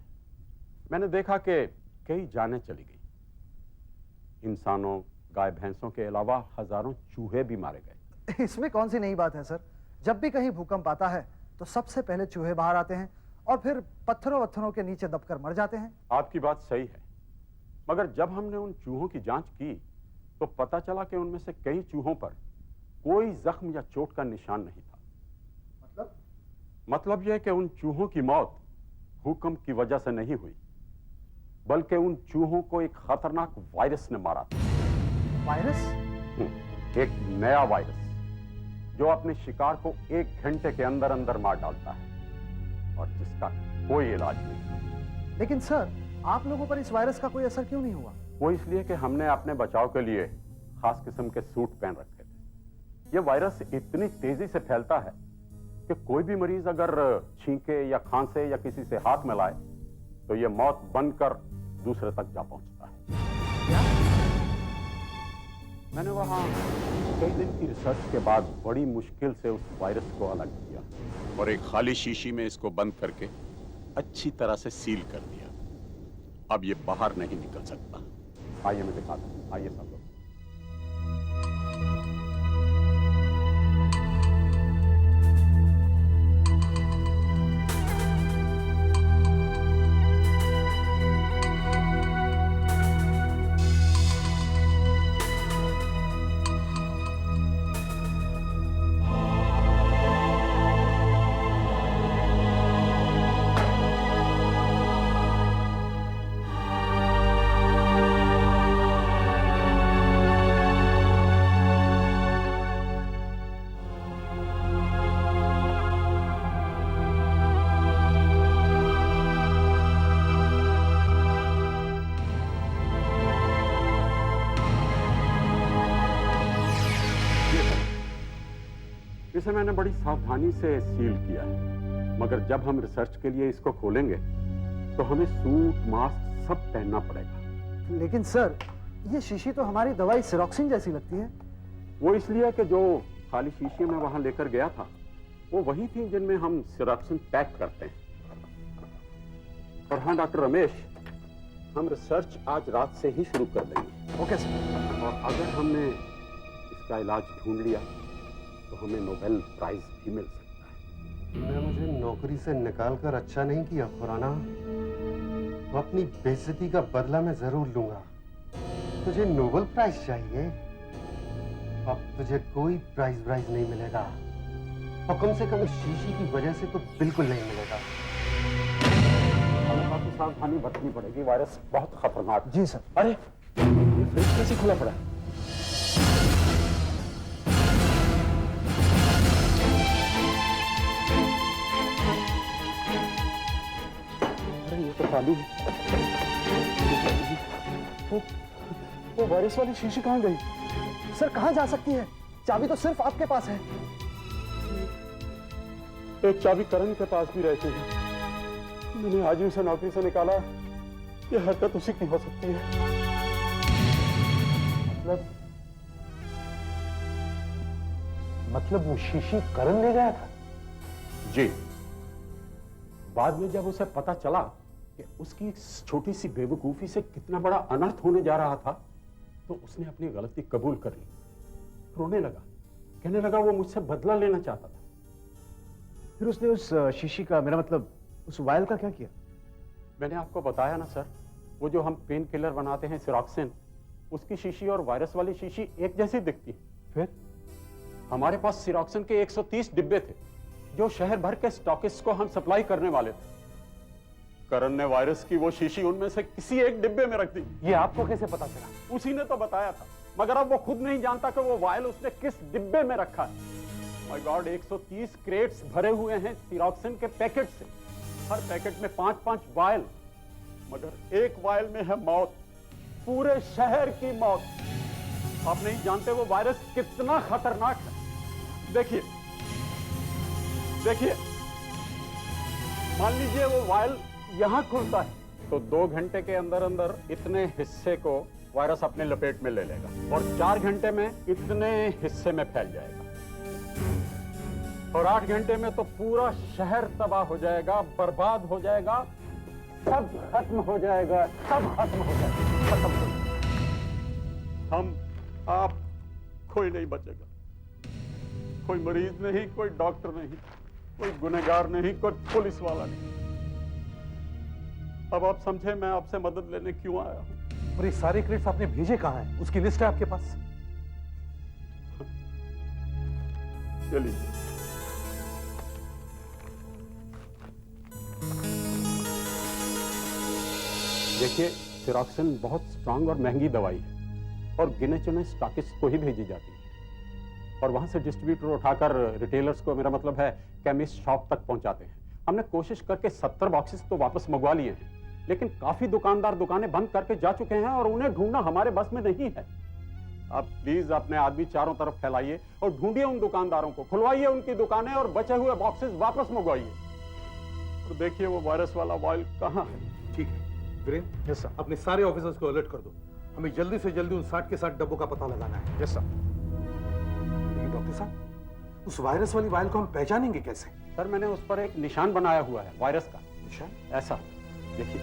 मैंने देखा कि कई जानें चली गई। इंसानों, गाय भैंसों के अलावा हजारों चूहे भी मारे गए। इसमें कौन सी नई बात है सर? जब भी कहीं भूकंप आता है तो सबसे पहले चूहे बाहर आते हैं और फिर पत्थरों के नीचे दबकर मर जाते हैं। आपकी बात सही है, मगर जब हमने उन चूहों की जांच की तो पता चला कि उनमें से कई चूहों पर कोई जख्म या चोट का निशान नहीं था। मतलब यह कि उन चूहों की मौत भूकंप की वजह से नहीं हुई, बल्कि उन चूहों को एक खतरनाक वायरस ने मारा था। वायरस? एक नया वायरस जो अपने शिकार को 1 घंटे के अंदर अंदर मार डालता है और जिसका कोई इलाज नहीं। लेकिन सर, आप लोगों पर इस वायरस का कोई असर क्यों नहीं हुआ? वो इसलिए कि हमने अपने बचाव के लिए खास किस्म के सूट पहन रखे थे। यह वायरस इतनी तेजी से फैलता है कि कोई भी मरीज अगर छींके या खांसे या किसी से हाथ मिलाए तो यह मौत बनकर दूसरे तक जा पहुंचता है। क्या? मैंने वहां कई दिन की रिसर्च के बाद बड़ी मुश्किल से उस वायरस को अलग किया और एक खाली शीशी में इसको बंद करके अच्छी तरह से सील कर दिया। अब ये बाहर नहीं निकल सकता। आइए मैं दिखाता हूं, आइए सब लोग। इसे मैंने बड़ी सावधानी से सील किया है, मगर जब हम रिसर्च के लिए इसको खोलेंगे तो हमें सूट मास्क सब पहनना पड़ेगा। लेकिन सर, ये शीशी तो हमारी दवाई सिरोक्सिन जैसी लगती है। वो इसलिए कि जो खाली शीशी में वहां लेकर गया था वो वही थी जिनमें हम सिरोक्सिन पैक करते हैं। और हाँ डॉक्टर रमेश, हम रिसर्च आज रात से ही शुरू कर देंगे। Okay sir. और अगर हमने इसका इलाज ढूंढ लिया तो हमें नोबेल प्राइज भी मिल सकता है। तूने मुझे नौकरी से निकालकर अच्छा नहीं किया खुराना। तो अपनी बेइज्जती का बदला मैं जरूर लूंगा। तुझे नोबेल प्राइज चाहिए? अब तुझे कोई प्राइज नहीं मिलेगा, और कम से कम इस शीशी की वजह से तो बिल्कुल नहीं मिलेगा। हमें काफी सावधानी बरतनी पड़ेगी, वायरस बहुत खतरनाक। जी सर। अरे ये फ्रिज कैसे खुला पड़ा है? अरे ये तो खाली है। वो वायरस वाली शीशी कहाँ गई? सर कहाँ जा सकती है? चाबी तो सिर्फ आपके पास है। एक चाबी करण के पास भी रहती है। मैंने आज ही उसे नौकरी से निकाला। ये हरकत उसी की हो सकती है। मतलब वो शीशी करण ले गया था? जी। बाद में जब उसे पता चला कि उसकी छोटी सी बेवकूफी से कितना बड़ा अनर्थ होने जा रहा था, तो उसने अपनी गलती कबूल कर ली। रोने लगा, कहने लगा वो मुझसे बदला लेना चाहता था। फिर उसने उस शीशी का, मेरा मतलब उस वायल का क्या किया? मैंने आपको बताया ना सर, वो जो हम पेन किलर बनाते हैं सिरोक्सिन, उसकी शीशी और वायरस वाली शीशी एक जैसी दिखती है। फिर हमारे पास सिरोक्सिन के 130 डिब्बे थे जो शहर भर के स्टॉकिस्ट को हम सप्लाई करने वाले थे। करण ने वायरस की वो शीशी उनमें से किसी एक डिब्बे में रख दी। ये आपको कैसे पता चला? उसी ने तो बताया था, मगर अब वो खुद नहीं जानता कि वो वायल उसने किस डिब्बे में रखा है। माय गॉड, 130 क्रेट्स भरे हुए हैं सिरोक्सिन के पैकेट से। हर पैकेट में 5-5 वायल, मगर एक वायल में है मौत, पूरे शहर की मौत। आप नहीं जानते वो वायरस कितना खतरनाक है। देखिए देखिए, मान लीजिए वो वायल यहां खुलता है तो 2 घंटे के अंदर अंदर इतने हिस्से को वायरस अपने लपेट में ले लेगा, और 4 घंटे में इतने हिस्से में फैल जाएगा, और 8 घंटे में तो पूरा शहर तबाह हो जाएगा, बर्बाद हो जाएगा, सब खत्म हो जाएगा, सब खत्म हो जाएगा, खत्म हो जाएगा। हम, आप, कोई नहीं बचेगा। कोई मरीज नहीं, कोई डॉक्टर नहीं, कोई गुनहगार नहीं, कोई पुलिस वाला नहीं। अब आप समझे मैं आपसे मदद लेने क्यों आया हूं। और ये सारे क्रेट्स आपने भेजे कहां हैं? उसकी लिस्ट है आपके पास? चलिए। देखिए, सिरोक्सिन बहुत स्ट्रांग और महंगी दवाई है और गिने चुने स्टॉकिस्ट को ही भेजी जाती है, और वहां से डिस्ट्रीब्यूटर उठाकर रिटेलर्स को, मेरा मतलब है केमिस्ट शॉप तक पहुंचाते हैं। हमने कोशिश करके 70 बॉक्सेस तो वापस मंगवा लिए हैं, लेकिन काफी दुकानदार दुकानें बंद करके जा चुके हैं और उन्हें ढूंढना हमारे बस में नहीं है। आप प्लीज अपने आदमी चारों तरफ फैलाइए और ढूंढिए उन दुकानदारों को, खुलवाइए उनकी दुकानें और बचे हुए बॉक्सेस वापस मंगवाइए। और देखिए वो वायरस वाला वायल कहां है। ठीक है वीरेन। Yes sir. अपने सारे ऑफिसर्स को अलर्ट कर दो, हमें जल्दी से जल्दी उन 60 के 60 डब्बों का पता लगाना है। Yes sir. लेकिन डॉक्टर साहब, उस वायरस वाली वायल को हम पहचानेंगे कैसे? सर मैंने उस पर एक निशान बनाया हुआ है वायरस का। निशान? ऐसा देखिए।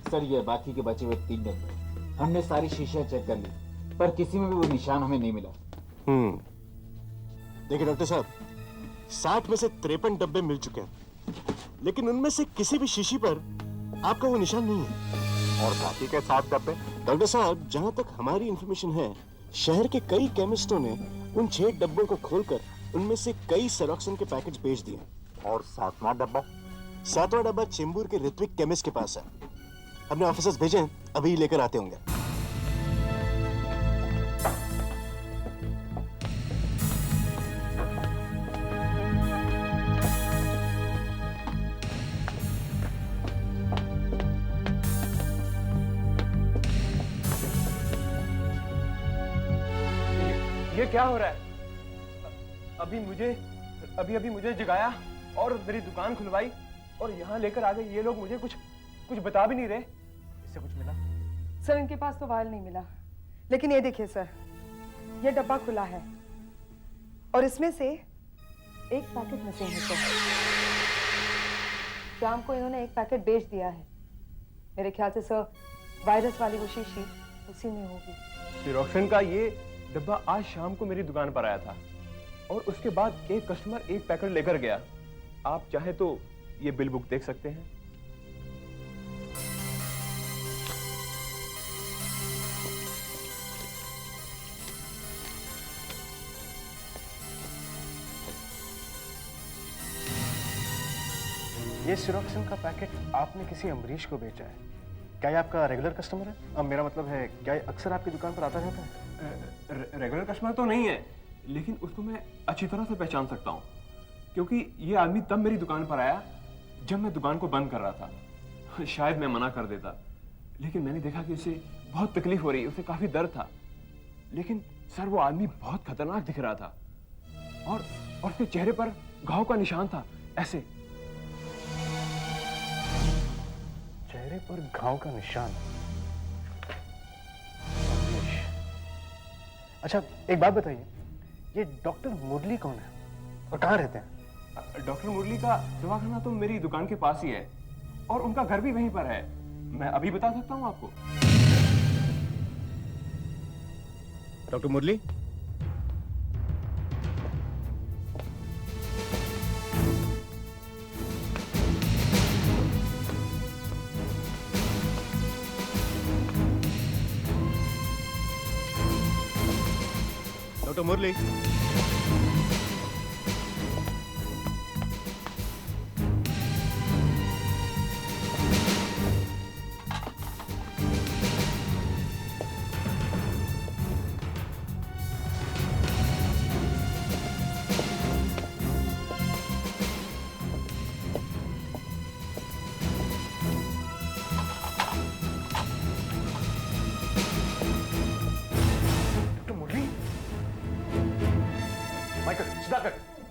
सर ये बाकी के बचे हुए 3 डब्बे, हमने सारी शीशियां चेक कर ली, पर किसी में भी वो निशान हमें नहीं मिला। देखिए डॉक्टर साहब, 60 में से 53 डब्बे मिल चुके हैं, लेकिन उनमें से किसी भी शीशी पर आपका वो निशान नहीं है। और बाकी के 7 डब्बे डॉक्टर साहब, जहां तक हमारी इंफॉर्मेशन है, शहर के कई केमिस्टों ने उन 6 डब्बों को खोलकर उनमें से कई सेरोक्सिन के पैकेट्स बेच दिए। और 7वां डब्बा? 7वां डब्बा चेंबूर के ऋत्विक केमिस्ट के पास है। अपने ऑफिसर्स भेजें, अभी लेकर आते होंगे। ये क्या हो रहा है? अभी मुझे जगाया और मेरी दुकान खुलवाई और यहाँ लेकर आ गए ये लोग। मुझे कुछ बता भी नहीं रहे। इससे कुछ मिला? सर, इनके पास तो वायल नहीं मिला, लेकिन ये देखिए सर, ये डब्बा खुला है और इसमें से एक पैकेट मिसिंग है सर। शाम को इन्होंने एक पैकेट बेच दिया है। मेरे ख्याल से सर वायरस वाली वो शीशी उसी में होगी। सिरोक्सिन का ये डब्बा आज शाम को मेरी दुकान पर आया था और उसके बाद एक कस्टमर एक पैकेट लेकर गया। आप चाहे तो ये बिल बुक देख सकते हैं। ये सिरोक्सिन का पैकेट आपने किसी अमरीश को बेचा है। क्या ये आपका रेगुलर कस्टमर है? अब मेरा मतलब है, क्या ये अक्सर आपकी दुकान पर आता रहता है? रेगुलर कस्टमर तो नहीं है, लेकिन उसको मैं अच्छी तरह से पहचान सकता हूँ, क्योंकि ये आदमी तब मेरी दुकान पर आया जब मैं दुकान को बंद कर रहा था। शायद मैं मना कर देता, लेकिन मैंने देखा कि उसे बहुत तकलीफ हो रही, उसे काफी दर्द था। लेकिन सर, वो आदमी बहुत खतरनाक दिख रहा था और उसके चेहरे पर घाव का निशान था, ऐसे। चेहरे पर घाव का निशान? अच्छा, एक बात बताइए, ये डॉक्टर मुरली कौन है और कहाँ रहते हैं? डॉक्टर मुरली का दवाखाना तो मेरी दुकान के पास ही है और उनका घर भी वहीं पर है। मैं अभी बता सकता हूँ आपको। Doctor Murali? Doctor Murali?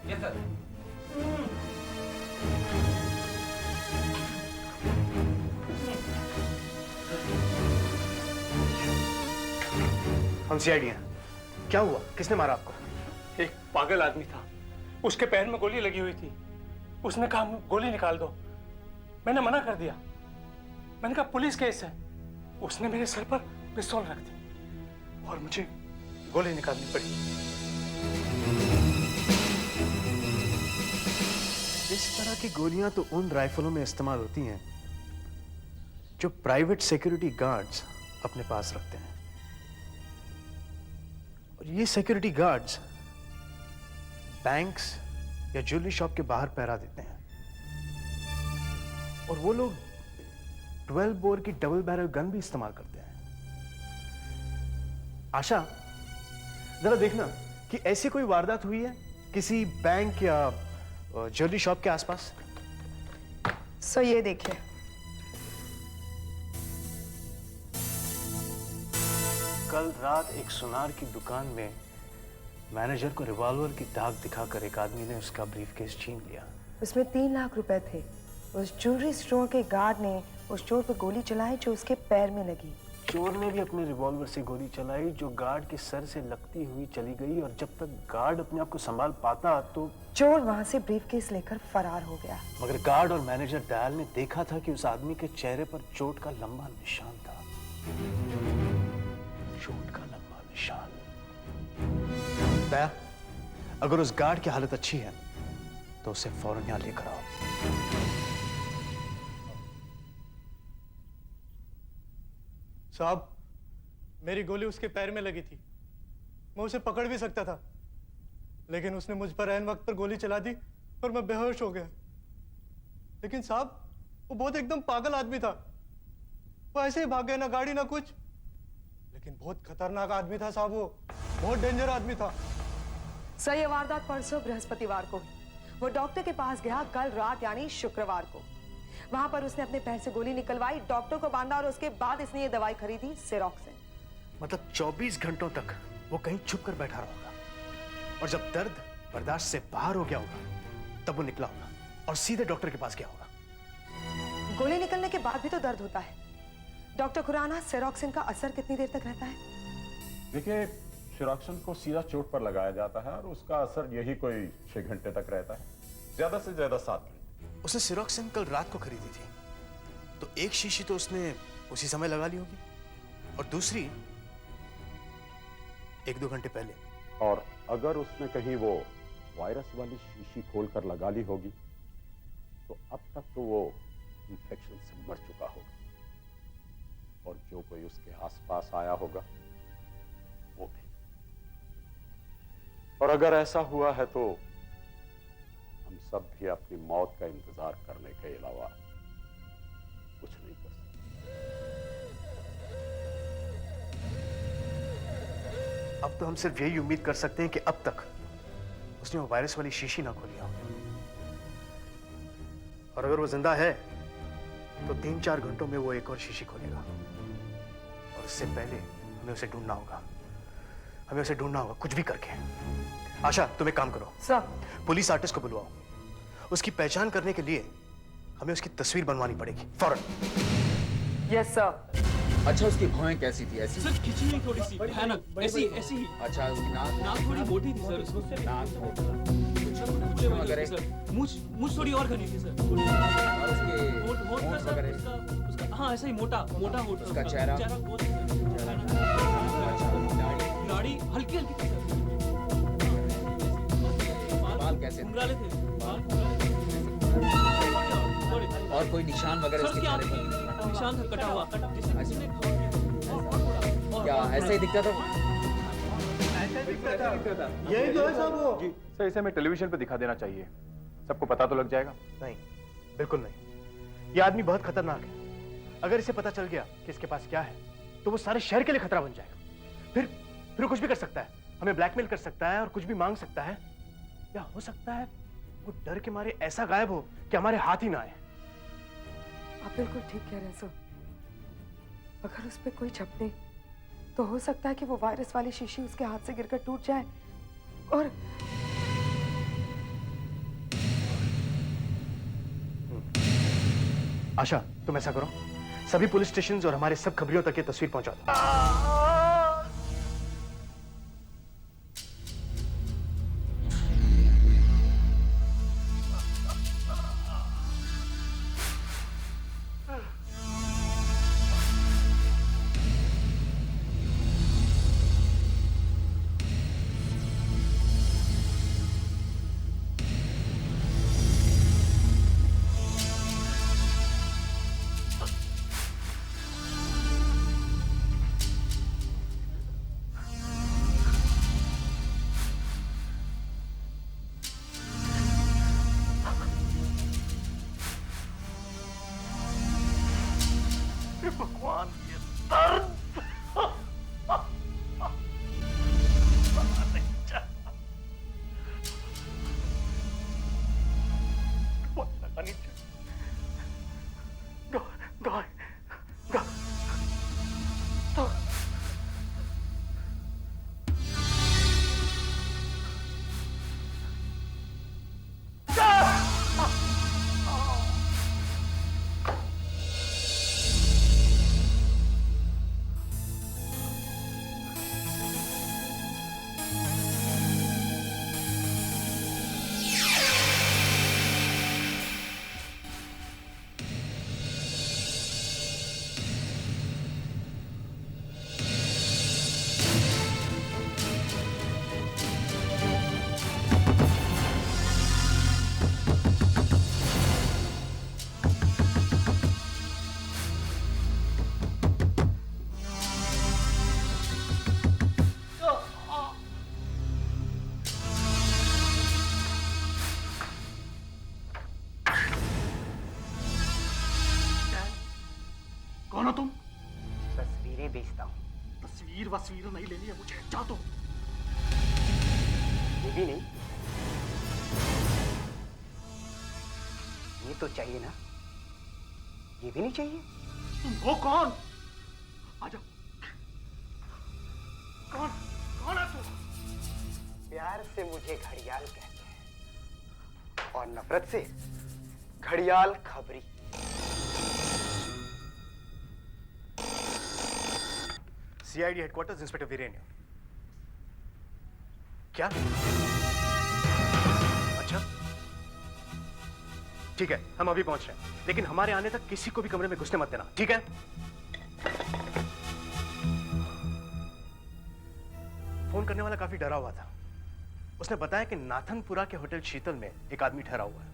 Yes sir. हम सीआईडी हैं। क्या हुआ? किसने मारा आपको? एक पागल आदमी था, उसके पैर में गोली लगी हुई थी। उसने कहा गोली निकाल दो। मैंने मना कर दिया। मैंने कहा पुलिस केस है। उसने मेरे सर पर पिस्तौल रख दी और मुझे गोली निकालनी पड़ी। इस तरह की गोलियां तो उन राइफलों में इस्तेमाल होती हैं जो प्राइवेट सिक्योरिटी गार्ड्स अपने पास रखते हैं, और ये सिक्योरिटी गार्ड्स बैंक्स या ज्वेलरी शॉप के बाहर पहरा देते हैं। और वो लोग 12 बोर की डबल बैरल गन भी इस्तेमाल करते हैं। आशा, जरा देखना कि ऐसी कोई वारदात हुई है किसी बैंक या ज्वेलरी शॉप के आसपास? सो ये देखिए, कल रात एक सुनार की दुकान में मैनेजर को रिवॉल्वर की दाग दिखाकर एक आदमी ने उसका ब्रीफकेस छीन लिया। उसमें 3 लाख रुपए थे। उस ज्वेलरी स्टोर के गार्ड ने उस चोर पर गोली चलाई जो उसके पैर में लगी। चोर ने भी अपने रिवॉल्वर से गोली चलाई जो गार्ड के सर से लगती हुई चली गई, और जब तक गार्ड अपने आप को संभाल पाता तो चोर वहां से ब्रीफकेस लेकर फरार हो गया। मगर गार्ड और मैनेजर दयाल ने देखा था कि उस आदमी के चेहरे पर चोट का लंबा निशान था। चोट का लंबा निशान। दया, अगर उस गार्ड की हालत अच्छी है तो उसे फौरन यहां लेकर आओ। साहब, मेरी गोली उसके पैर में लगी थी। मैं उसे पकड़ भी सकता था, लेकिन उसने मुझ पर ऐन वक्त पर गोली चला दी और मैं बेहोश हो गया। लेकिन साहब, वो बहुत एकदम पागल आदमी था। वो ऐसे ही भाग गया, ना गाड़ी ना कुछ। लेकिन बहुत खतरनाक आदमी था साहब, वो बहुत डेंजर आदमी था। सर, ये वारदात परसों बृहस्पतिवार को हुई। वो डॉक्टर के पास गया कल रात यानी शुक्रवार को। वहां पर उसने अपने पैर से गोली निकलवाई, डॉक्टर को बांधा और उसके बाद इसने ये दवाई खरीदी, सेरोक्सिन। मतलब 24 घंटों तक वो कहीं छुप कर बैठा रहा होगा, और जब दर्द बर्दाश्त से बाहर हो गया होगा तब वो निकला होगा और सीधे डॉक्टर के पास गया होगा। गोली निकलने के बाद भी तो दर्द होता है। डॉक्टर खुराना, सेरोक्सिन का असर कितनी देर तक रहता है? देखिए, सिरोक्सिन को सीधा चोट पर लगाया जाता है और उसका असर यही कोई 6 घंटे तक रहता है, ज्यादा से ज्यादा 7 घंटे। उसने सिरोक्सिन कल रात को खरीदी थी, तो एक शीशी तो उसने उसी समय लगा ली होगी, और दूसरी 1-2 घंटे पहले। और अगर उसने कहीं वो वायरस वाली शीशी खोलकर लगा ली होगी तो अब तक तो वो इंफेक्शन से मर चुका होगा, और जो कोई उसके आसपास आया होगा वो भी। और अगर ऐसा हुआ है तो हम सब भी अपनी मौत का इंतजार करने के अलावा कुछ नहीं कर सकते। अब तो हम सिर्फ यही उम्मीद कर सकते हैं कि अब तक उसने वो वायरस वाली शीशी ना खोली हो, और अगर वो जिंदा है तो 3-4 घंटों में वो एक और शीशी खोलेगा, और उससे पहले हमें उसे ढूंढना होगा। हमें उसे ढूंढना होगा कुछ भी करके। आशा, तुम एक काम करो सर, पुलिस आर्टिस्ट को बुलवाओ। उसकी पहचान करने के लिए हमें उसकी तस्वीर बनवानी पड़ेगी फौरन। Yes sir. अच्छा, उसकी भौहें कैसी थी? ऐसी? सर, खिंची हुई थोड़ी सी भयानक, ऐसी ऐसी ही। अच्छा, उसकी नाक थोड़ी मोटी थी सर। नाक वगैरह, मुझ थोड़ी और घनी थी सर। होठ का सर, उसका हाँ ऐसा ही मोटा होठ। उसका चेहरा दाढ़ी हल्की हल्की थी सर। बाल कैसे? घुंघराले थे। और कोई निशान वगैरह इसके चेहरे पर? निशान था कटा हुआ। क्या ऐसे ही दिखता था? यही तो है साहब वो। जी सर, इसे हमें टेलीविजन पे दिखा देना चाहिए, सबको पता तो लग जाएगा। नहीं, बिल्कुल नहीं। ये आदमी बहुत खतरनाक है। अगर इसे पता चल गया कि इसके पास क्या है तो वो सारे शहर के लिए खतरा बन जाएगा। फिर वो कुछ भी कर सकता है, हमें ब्लैकमेल कर सकता है और कुछ भी मांग सकता है, या हो सकता है वो डर के मारे ऐसा गायब हो कि हमारे हाथ ही ना आए। आप बिल्कुल ठीक कह रहे हैं सर। अगर उस पे कोई झपटे तो हो सकता है कि वो वायरस वाली शीशी उसके हाथ से गिरकर टूट जाए और आशा, तुम ऐसा करो, सभी पुलिस स्टेशन और हमारे सब खबरियों तक ये तस्वीर पहुंचा दो। तस्वीर वस्वीर नहीं लेनी है मुझे, जा तो। ये भी नहीं, ये तो चाहिए ना, ये भी नहीं चाहिए। वो कौन? आजा। कौन है तू? प्यार से मुझे घड़ियाल कहते हैं और नफरत से घड़ियाल खबरी। CID headquarters, inspector Viren. क्या? अच्छा ठीक है, हम अभी पहुंच रहे हैं, लेकिन हमारे आने तक किसी को भी कमरे में घुसने मत देना, ठीक है? फोन करने वाला काफी डरा हुआ था। उसने बताया कि नाथनपुरा के होटल शीतल में एक आदमी ठहरा हुआ है।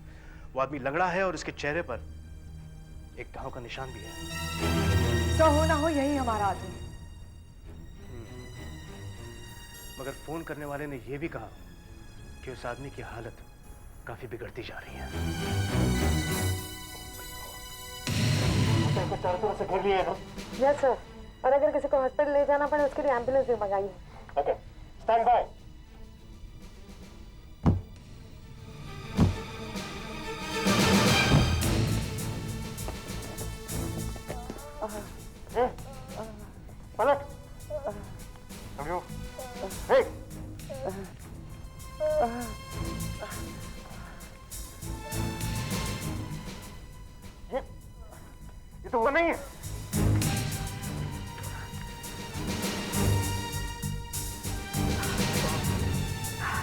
वो आदमी लंगड़ा है और उसके चेहरे पर एक घाव का निशान भी है। तो हो ना हो यही हमारा आदमी। मगर फोन करने वाले ने यह भी कहा कि उस आदमी की हालत काफी बिगड़ती जा रही है। चारों तरफ से घेर लिया है ना? यस सर, और अगर किसी को हॉस्पिटल ले जाना पड़े उसके लिए एम्बुलेंस भी मंगाई है। Okay, stand by. पलट। समझो। हे। ये तो वो नहीं है। और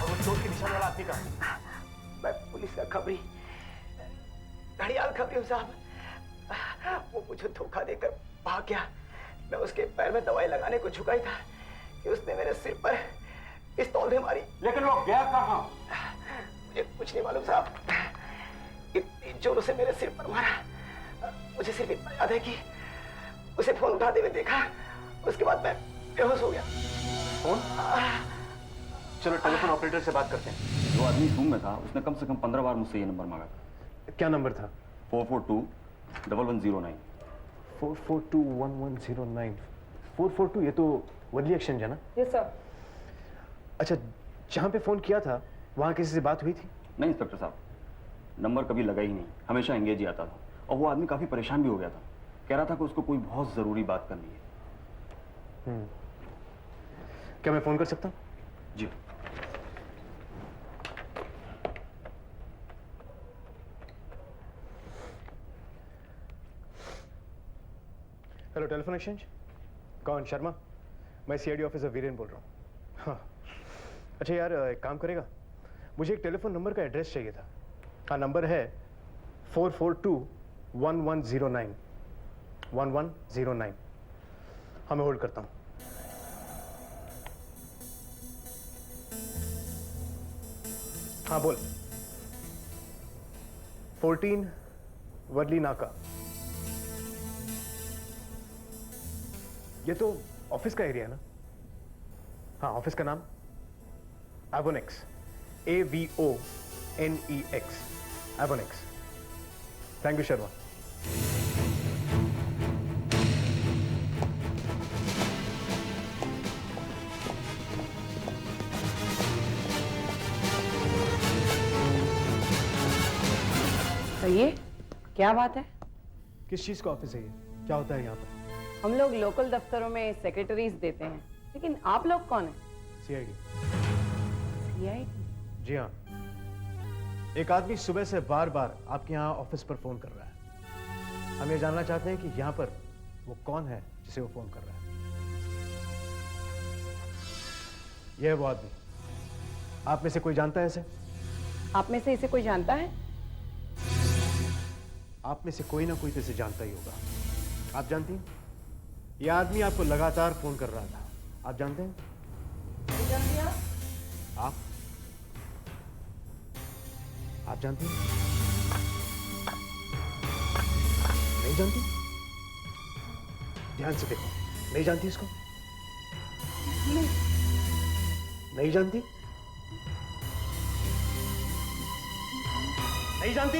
वो चोट के निशान वाला आदमी का? मैं पुलिस का खबरी, घड़ियाल खबरी हूँ साहब। वो मुझे धोखा देकर भाग गया। मैं उसके पैर में दवाई लगाने को झुका ही था कि उसने मेरे सिर पर पिस्तौल से मारी। लेकिन वो गया कहाँ? मुझे कुछ नहीं मालूम साहब। इतनी जोरों से मेरे सिर पर मारा। मुझे सिर्फ इतना याद है कि उसे फोन उठाते हुए देखा, उसके बाद मैं बेहोश हो गया। फोन? चलो टेलीफोन ऑपरेटर से बात करते हैं। जो आदमी रूम में था उसने कम से कम 15 बार मुझसे ये नंबर मांगा था। क्या नंबर था? 442-1109। 442-1109। 442, ये तो वर्ली एक्सचेंज है ना? Yes sir. अच्छा, जहाँ पे फोन किया था वहाँ किसी से बात हुई थी? नहीं इंस्पेक्टर साहब, नंबर कभी लगा ही नहीं, हमेशा एंगेज ही आता था। और वो आदमी काफी परेशान भी हो गया था, कह रहा था कि उसको कोई बहुत जरूरी बात करनी है। क्या मैं फोन कर सकता हूँ? जी। Hello, telephone exchange. कौन? शर्मा? मैं सीआईडी ऑफिसर वीरेन बोल रहा हूँ। हाँ, अच्छा यार, एक काम करेगा, मुझे एक टेलीफोन नंबर का एड्रेस चाहिए था। हाँ, नंबर है 442-1109। 1109। हाँ, मैं होल्ड करता हूँ। हाँ बोल। 14 वर्ली नाका। ये तो ऑफिस का एरिया है ना? हाँ, ऑफिस का नाम Avonex. AVONEX। Avonex. Thank you Sharma. तो ये क्या बात है? किस चीज का ऑफिस है ये? क्या होता है यहाँ पर? हम लोग लोकल दफ्तरों में सेक्रेटरीज देते हैं, लेकिन आप लोग कौन है? सीआईडी। सीआईडी? जी हाँ, एक आदमी सुबह से बार बार आपके यहाँ ऑफिस पर फोन कर रहा है। हम ये जानना चाहते हैं कि यहाँ पर वो कौन है जिसे वो फोन कर रहा है। यह है वो आदमी। आप में से कोई जानता है इसे? आप में से इसे कोई जानता है? आप में से कोई ना कोई तो इसे जानता ही होगा। आप जानती हैं? यह आदमी आपको लगातार फोन कर रहा था। आप जानते हैं? आप जानती हैं? नहीं जानती? ध्यान से देखो। नहीं जानती इसको? नहीं जानती? नहीं जानती?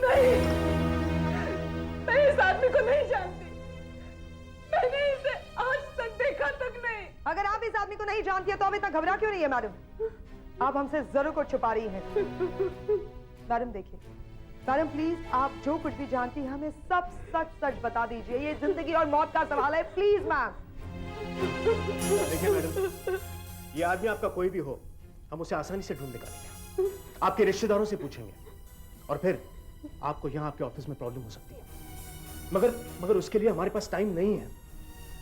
नहीं, मैं इस आदमी को नहीं जानती। मैंने इसे आज तक देखा देखा तक नहीं। अगर आप इस आदमी को नहीं जानती है तो अब इतना घबरा क्यों रही है मैडम? आप हमसे जरूर कुछ छुपा रही हैं। मैडम देखिए, मैडम प्लीज आप जो कुछ भी जानती हैं हमें सब सच सच बता दीजिए। ये जिंदगी और मौत का सवाल है, प्लीज मैम। देखिए मैडम, ये आदमी आपका कोई भी हो, हम उसे आसानी से ढूंढ निकालेंगे। आपके रिश्तेदारों से पूछेंगे और फिर आपको यहाँ आपके ऑफिस में प्रॉब्लम हो सकती है, मगर उसके लिए हमारे पास टाइम नहीं है।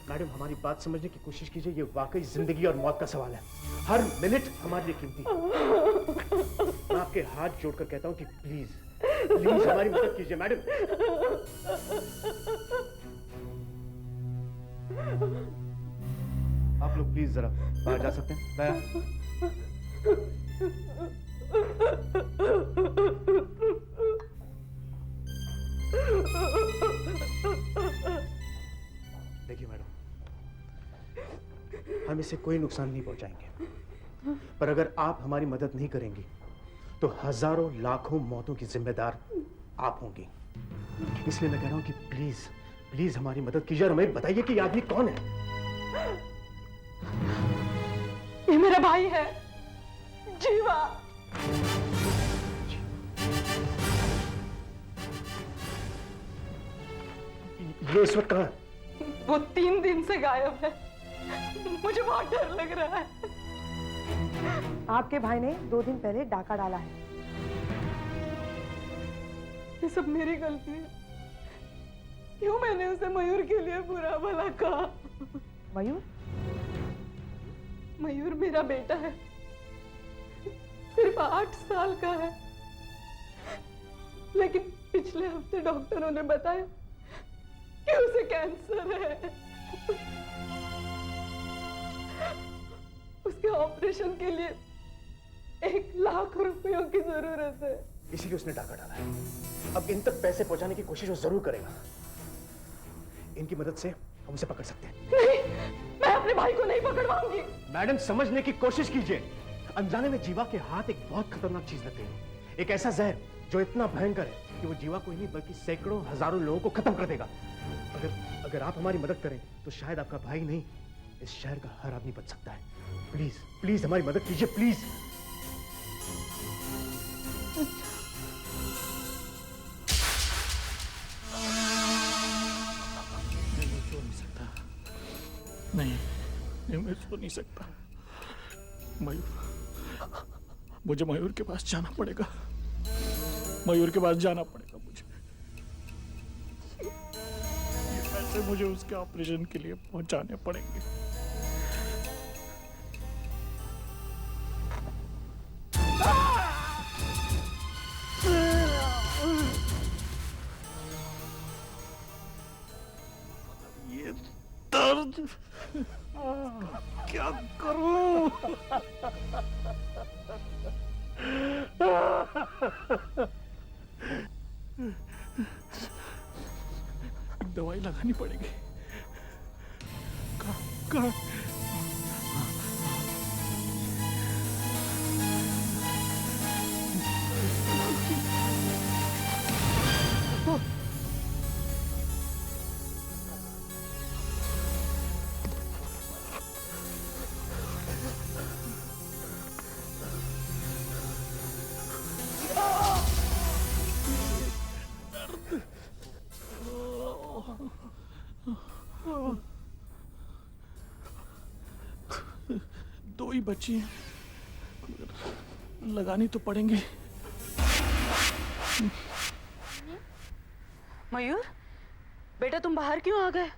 मैडम हमारी बात समझने की कोशिश कीजिए, ये वाकई जिंदगी और मौत का सवाल है। हर मिनट हमारे लिए कीमती है। मैं आपके हाथ जोड़कर कहता हूँ कि प्लीज प्लीज हमारी मदद कीजिए मैडम। आप लोग प्लीज जरा बाहर जा सकते हैं? दया। देखिए मैडम, हम इसे कोई नुकसान नहीं पहुंचाएंगे, पर अगर आप हमारी मदद नहीं करेंगी तो हजारों लाखों मौतों की जिम्मेदार आप होंगी। इसलिए मैं कह रहा हूं कि प्लीज प्लीज हमारी मदद कीजिए और हमें बताइए कि ये आदमी कौन है। ये मेरा भाई है, जीवा। ये इस वक्त कहाँ है? वो 3 दिन से गायब है। मुझे बहुत डर लग रहा है। आपके भाई ने 2 दिन पहले डाका डाला है। ये सब मेरी गलती है। क्यों मैंने उसे मयूर के लिए बुरा भला कहा? मयूर? मयूर मेरा बेटा है, सिर्फ 8 साल का है, लेकिन पिछले हफ्ते डॉक्टरों ने बताया कि उसे कैंसर है। उसके ऑपरेशन के लिए 1 लाख रुपयों की जरूरत है। इसीलिए उसने डाका डाला है। अब इन तक पैसे पहुंचाने की कोशिश वो जरूर करेगा। इनकी मदद से हम उसे पकड़ सकते हैं। नहीं, मैं अपने भाई को नहीं पकड़वाऊंगी। मैडम समझने की कोशिश कीजिए। अनजाने में जीवा के हाथ एक बहुत खतरनाक चीज लग गई है। एक ऐसा जहर जो इतना भयंकर है कि वो जीवा को ही नहीं बल्कि सैकड़ों हजारों लोगों को खत्म कर देगा। अगर आप हमारी मदद करें तो शायद आपका भाई नहीं, इस शहर का हर आदमी बच सकता है। प्लीज प्लीज हमारी मदद कीजिए, प्लीज। नहीं, मैं सो नहीं सकता। मुझे मयूर के पास जाना पड़ेगा। मयूर के पास जाना पड़ेगा मुझे। ये पैसे मुझे उसके ऑपरेशन के लिए पहुंचाने पड़ेंगे। ये दर्द क्या करूं? दवाई लगानी पड़ेगी। कहाँ? दो ही बची हैं, लगानी तो पड़ेंगी। मयूर, बेटा तुम बाहर क्यों आ गए?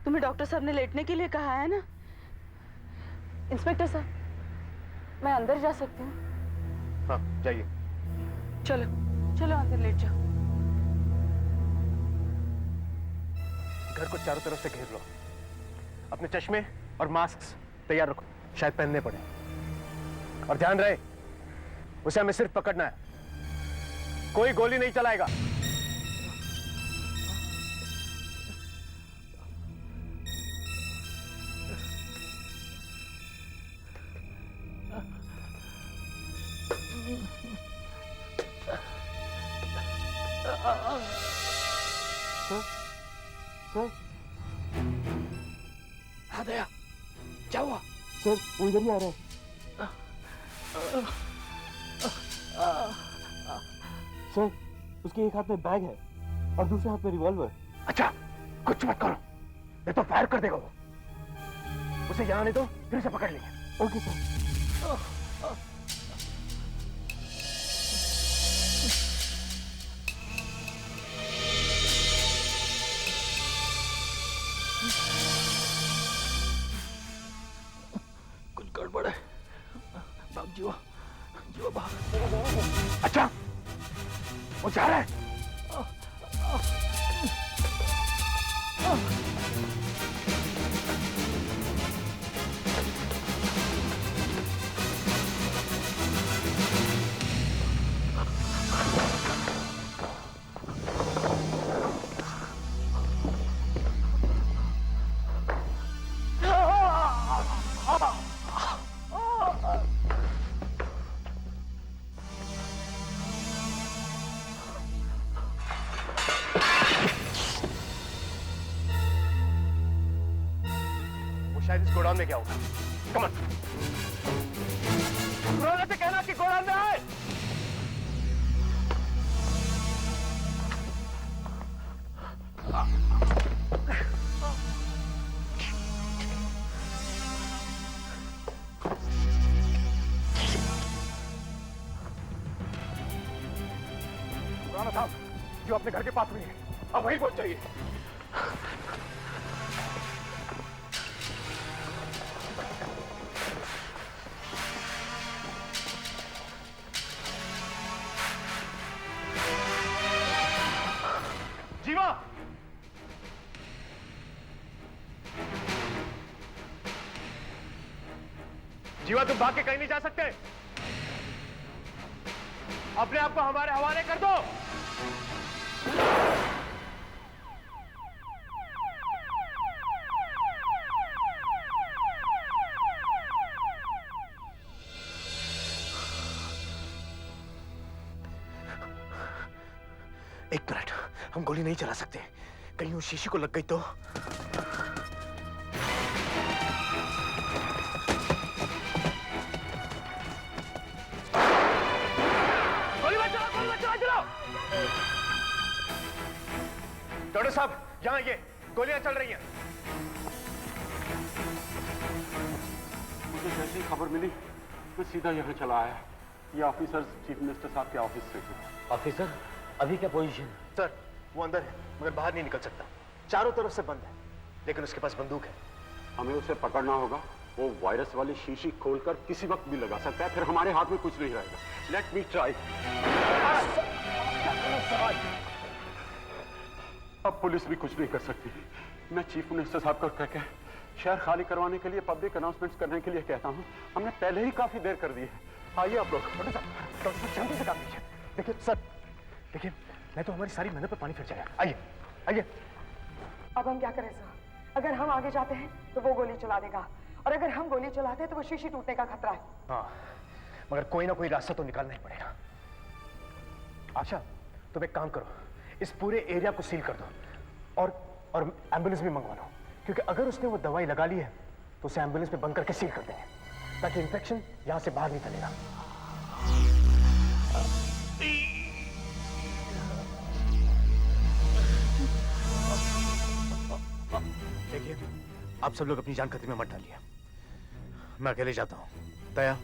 तुम्हें डॉक्टर साहब ने लेटने के लिए कहा है ना? इंस्पेक्टर साहब, मैं अंदर जा सकती हूँ? हाँ जाइए। चलो चलो अंदर लेट जाओ। घर को चारों तरफ से घेर लो। अपने चश्मे और मास्क तैयार रखो, शायद पहनने पड़े। और ध्यान रहे, उसे हमें सिर्फ पकड़ना है, कोई गोली नहीं चलाएगा। आ गया। सर वो इधर ही आ रहा है। सर उसके एक हाथ में बैग है और दूसरे हाथ में रिवॉल्वर। अच्छा कुछ मत करो, नहीं तो फायर कर देगा वो। उसे यहाँ आने दो, फिर से पकड़ लेंगे। Okay sir. कुछ गड़बड़ है। भाग जीवा, जीवा भाग। अच्छा वो जा रहा है। शायद इस गोडाउन में क्या होगा। कम ऑन, रोना से कहना कि गोडाउन में आए। पुराना साहब जो अपने घर के पास हुई है, अब वहीं पहुंच जाइए। जीवा, जीवा तुम भाग के कहीं नहीं जा सकते। अपने आप को हमारे हवाले कर दो। एक मिनट, हम गोली नहीं चला सकते, कहीं उस शीशी को लग गई तो। गोली मत चलाओ। डॉक्टर साहब यहाँ ये गोलियां चल रही हैं। मुझे जैसे ही खबर मिली मैं सीधा यहाँ चला आया। ये ऑफिसर चीफ मिनिस्टर साहब के ऑफिस से थे। ऑफिसर अभी क्या पोजीशन? सर वो अंदर है मगर बाहर नहीं निकल सकता, चारों तरफ से बंद है, लेकिन उसके पास बंदूक है। हमें उसे पकड़ना होगा। वो वायरस वाली शीशी खोलकर किसी वक्त भी लगा सकता है, फिर हमारे हाथ में कुछ नहीं रहेगा। Let me try. अब पुलिस भी कुछ नहीं कर सकती। मैं चीफ मिनिस्टर साहब को कहकर शहर खाली करवाने के लिए पब्लिक अनाउंसमेंट्स करने के लिए कहता हूँ। हमने पहले ही काफी देर कर दी है। आइए आप लोग। जल्दी से काम कीजिए। देखिए सर, देखिए नहीं तो हमारी सारी मेहनत पर पानी फिर जाएगा। आइए आइए। अब हम क्या करें सर? अगर हम आगे जाते हैं तो वो गोली चला देगा, और अगर हम गोली चलाते हैं तो वो शीशी टूटने का खतरा है। हाँ मगर कोई ना कोई रास्ता तो निकालना ही पड़ेगा। आशा तुम एक काम करो, इस पूरे एरिया को सील कर दो और एम्बुलेंस भी मंगवा लो, क्योंकि अगर उसने वो दवाई लगा ली है तो उसे एम्बुलेंस में बंद करके सील कर देंगे ताकि इंफेक्शन यहां से बाहर नहीं फैलेगा। देखिए आप सब लोग अपनी जान खतरे में मत डालिए, मैं अकेले जाता हूं। दया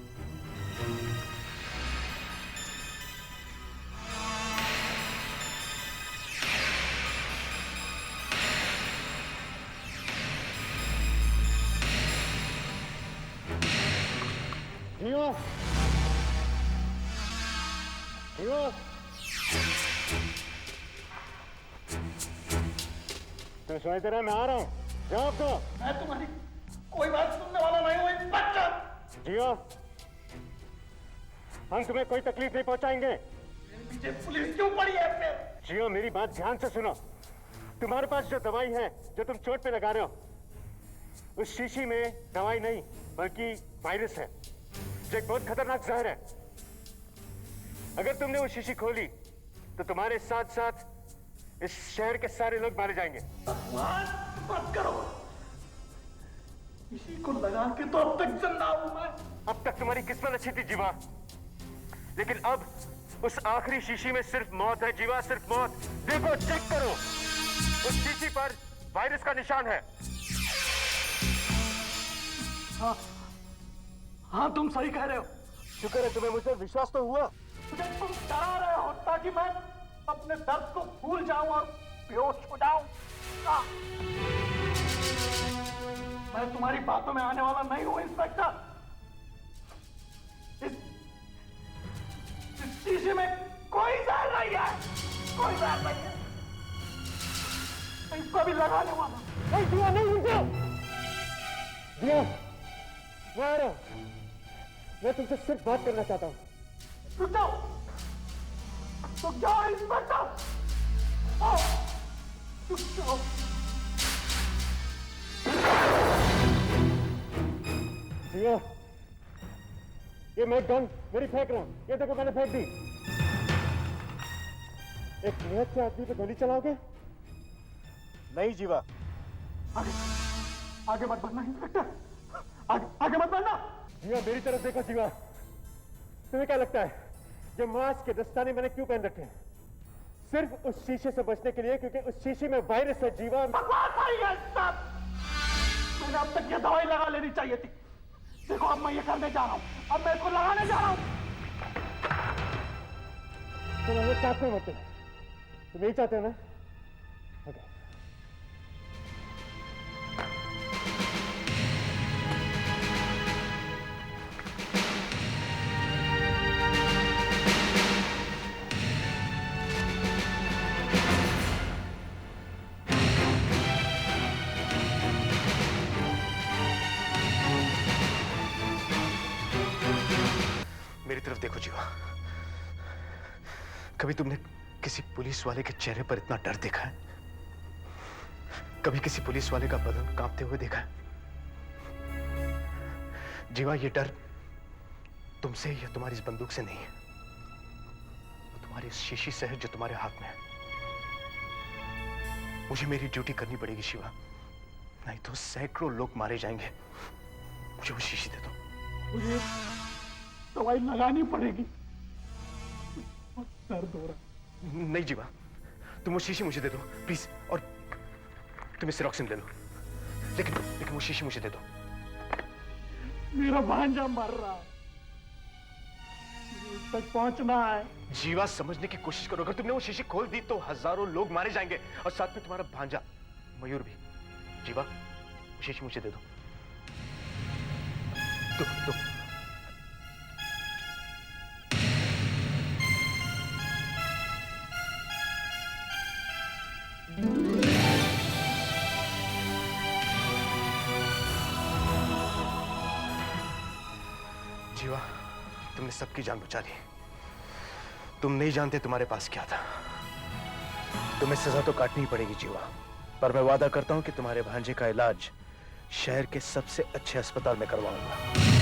मैं सुनाई रहा, मैं आ रहा हूँ। जवाब दो। मैं तुम्हारी कोई बात सुनने वाला नहीं हूँ बच्चा। जियो, हम तुम्हें कोई तकलीफ नहीं पहुंचाएंगे। पीछे पुलिस क्यों पड़ी है फिर? जियो मेरी बात ध्यान से सुनो। तुम्हारे पास जो दवाई है जो तुम चोट पे लगा रहे हो, उस शीशी में दवाई नहीं बल्कि वायरस है, जो एक बहुत खतरनाक जहर है। अगर तुमने वो शीशी खोली तो तुम्हारे साथ साथ इस शहर के सारे लोग मारे जाएंगे। मत करो। इसी को लगा के तो अब तक जिंदा हूं मैं। अब तक तुम्हारी किस्मत अच्छी थी जीवा, लेकिन अब उस आखिरी शीशी में सिर्फ मौत है जीवा, सिर्फ मौत। देखो, चेक करो, उस शीशी पर वायरस का निशान है। हाँ हाँ, तुम सही कह रहे हो। शुक्र है तुम्हें मुझ पर विश्वास तो हुआ। मुझे तुम डरा रहे हो ताकि मैं अपने दर्द को भूल जाऊं और बेहोश हो जाऊं। मैं तुम्हारी बातों में आने वाला नहीं हूं इंस्पेक्टर। इस शीशे में कोई जहर नहीं है, कोई जहर नहीं है। मैं इसको भी लगाने वाला। नहीं दिया, नहीं रुको दिया, मैं आ रहा हूं। मैं तुमसे सिर्फ बात करना चाहता हूं। रुक जाओ, रुक जाओ इंस्पेक्टर, रुक जाओ। दिया, ये मैं गन मेरी फेंक रहा हूं। ये देखो, मैंने फेंक दी। एक निहत्थे से आदमी पे गोली चलाओगे? नहीं जीवा। आगे मत बढ़ना इंस्पेक्टर, आगे मत बढ़ना। जीवा, मेरी तरफ देखो जीवा। तुम्हें क्या लगता है ये मास्क के दस्ताने मैंने क्यों पहन रखे हैं? सिर्फ उस शीशे से बचने के लिए, क्योंकि उस शीशे में वायरस है जीवा। बकवास है ये सब। मैंने अब तक ये दवाई लगा लेनी चाहिए थी। देखो, अब मैं ये करने जा रहा हूं, अब मैं इसको लगाने जा रहा हूं। तुम हमें साथ में मत, तुम यही चाहते हो ना? ओके। मेरी तरफ देखो जीवा। कभी तुमने किसी पुलिस वाले के चेहरे पर इतना डर देखा है? कभी किसी पुलिस वाले का बदन कांपते हुए देखा है? जीवा, ये डर तुमसे या तुम्हारी इस बंदूक से नहीं है, वो तुम्हारी इस शीशी से है जो तुम्हारे हाथ में है। मुझे मेरी ड्यूटी करनी पड़ेगी शिवा, नहीं तो सैकड़ों लोग मारे जाएंगे। मुझे वो शीशी दे दो। मुझे दवाई लगानी पड़ेगी, दर्द हो रहा। नहीं जीवा, तुम वो शीशी मुझे दे दो प्लीज, और तुम सिरोक्सिन ले लो, लेकिन वो शीशी मुझे दे दो। मेरा भांजा मर रहा है, मुझे तक पहुंचना है। जीवा, समझने की कोशिश करो। अगर तुमने वो शीशी खोल दी तो हजारों लोग मारे जाएंगे, और साथ में तुम्हारा भांजा मयूर भी। जीवा, वो शीशी मुझे दे दो। दो। जीवा, तुमने सबकी जान बचा ली। तुम नहीं जानते तुम्हारे पास क्या था। तुम्हें सजा तो काटनी ही पड़ेगी जीवा, पर मैं वादा करता हूं कि तुम्हारे भांजे का इलाज शहर के सबसे अच्छे अस्पताल में करवाऊंगा।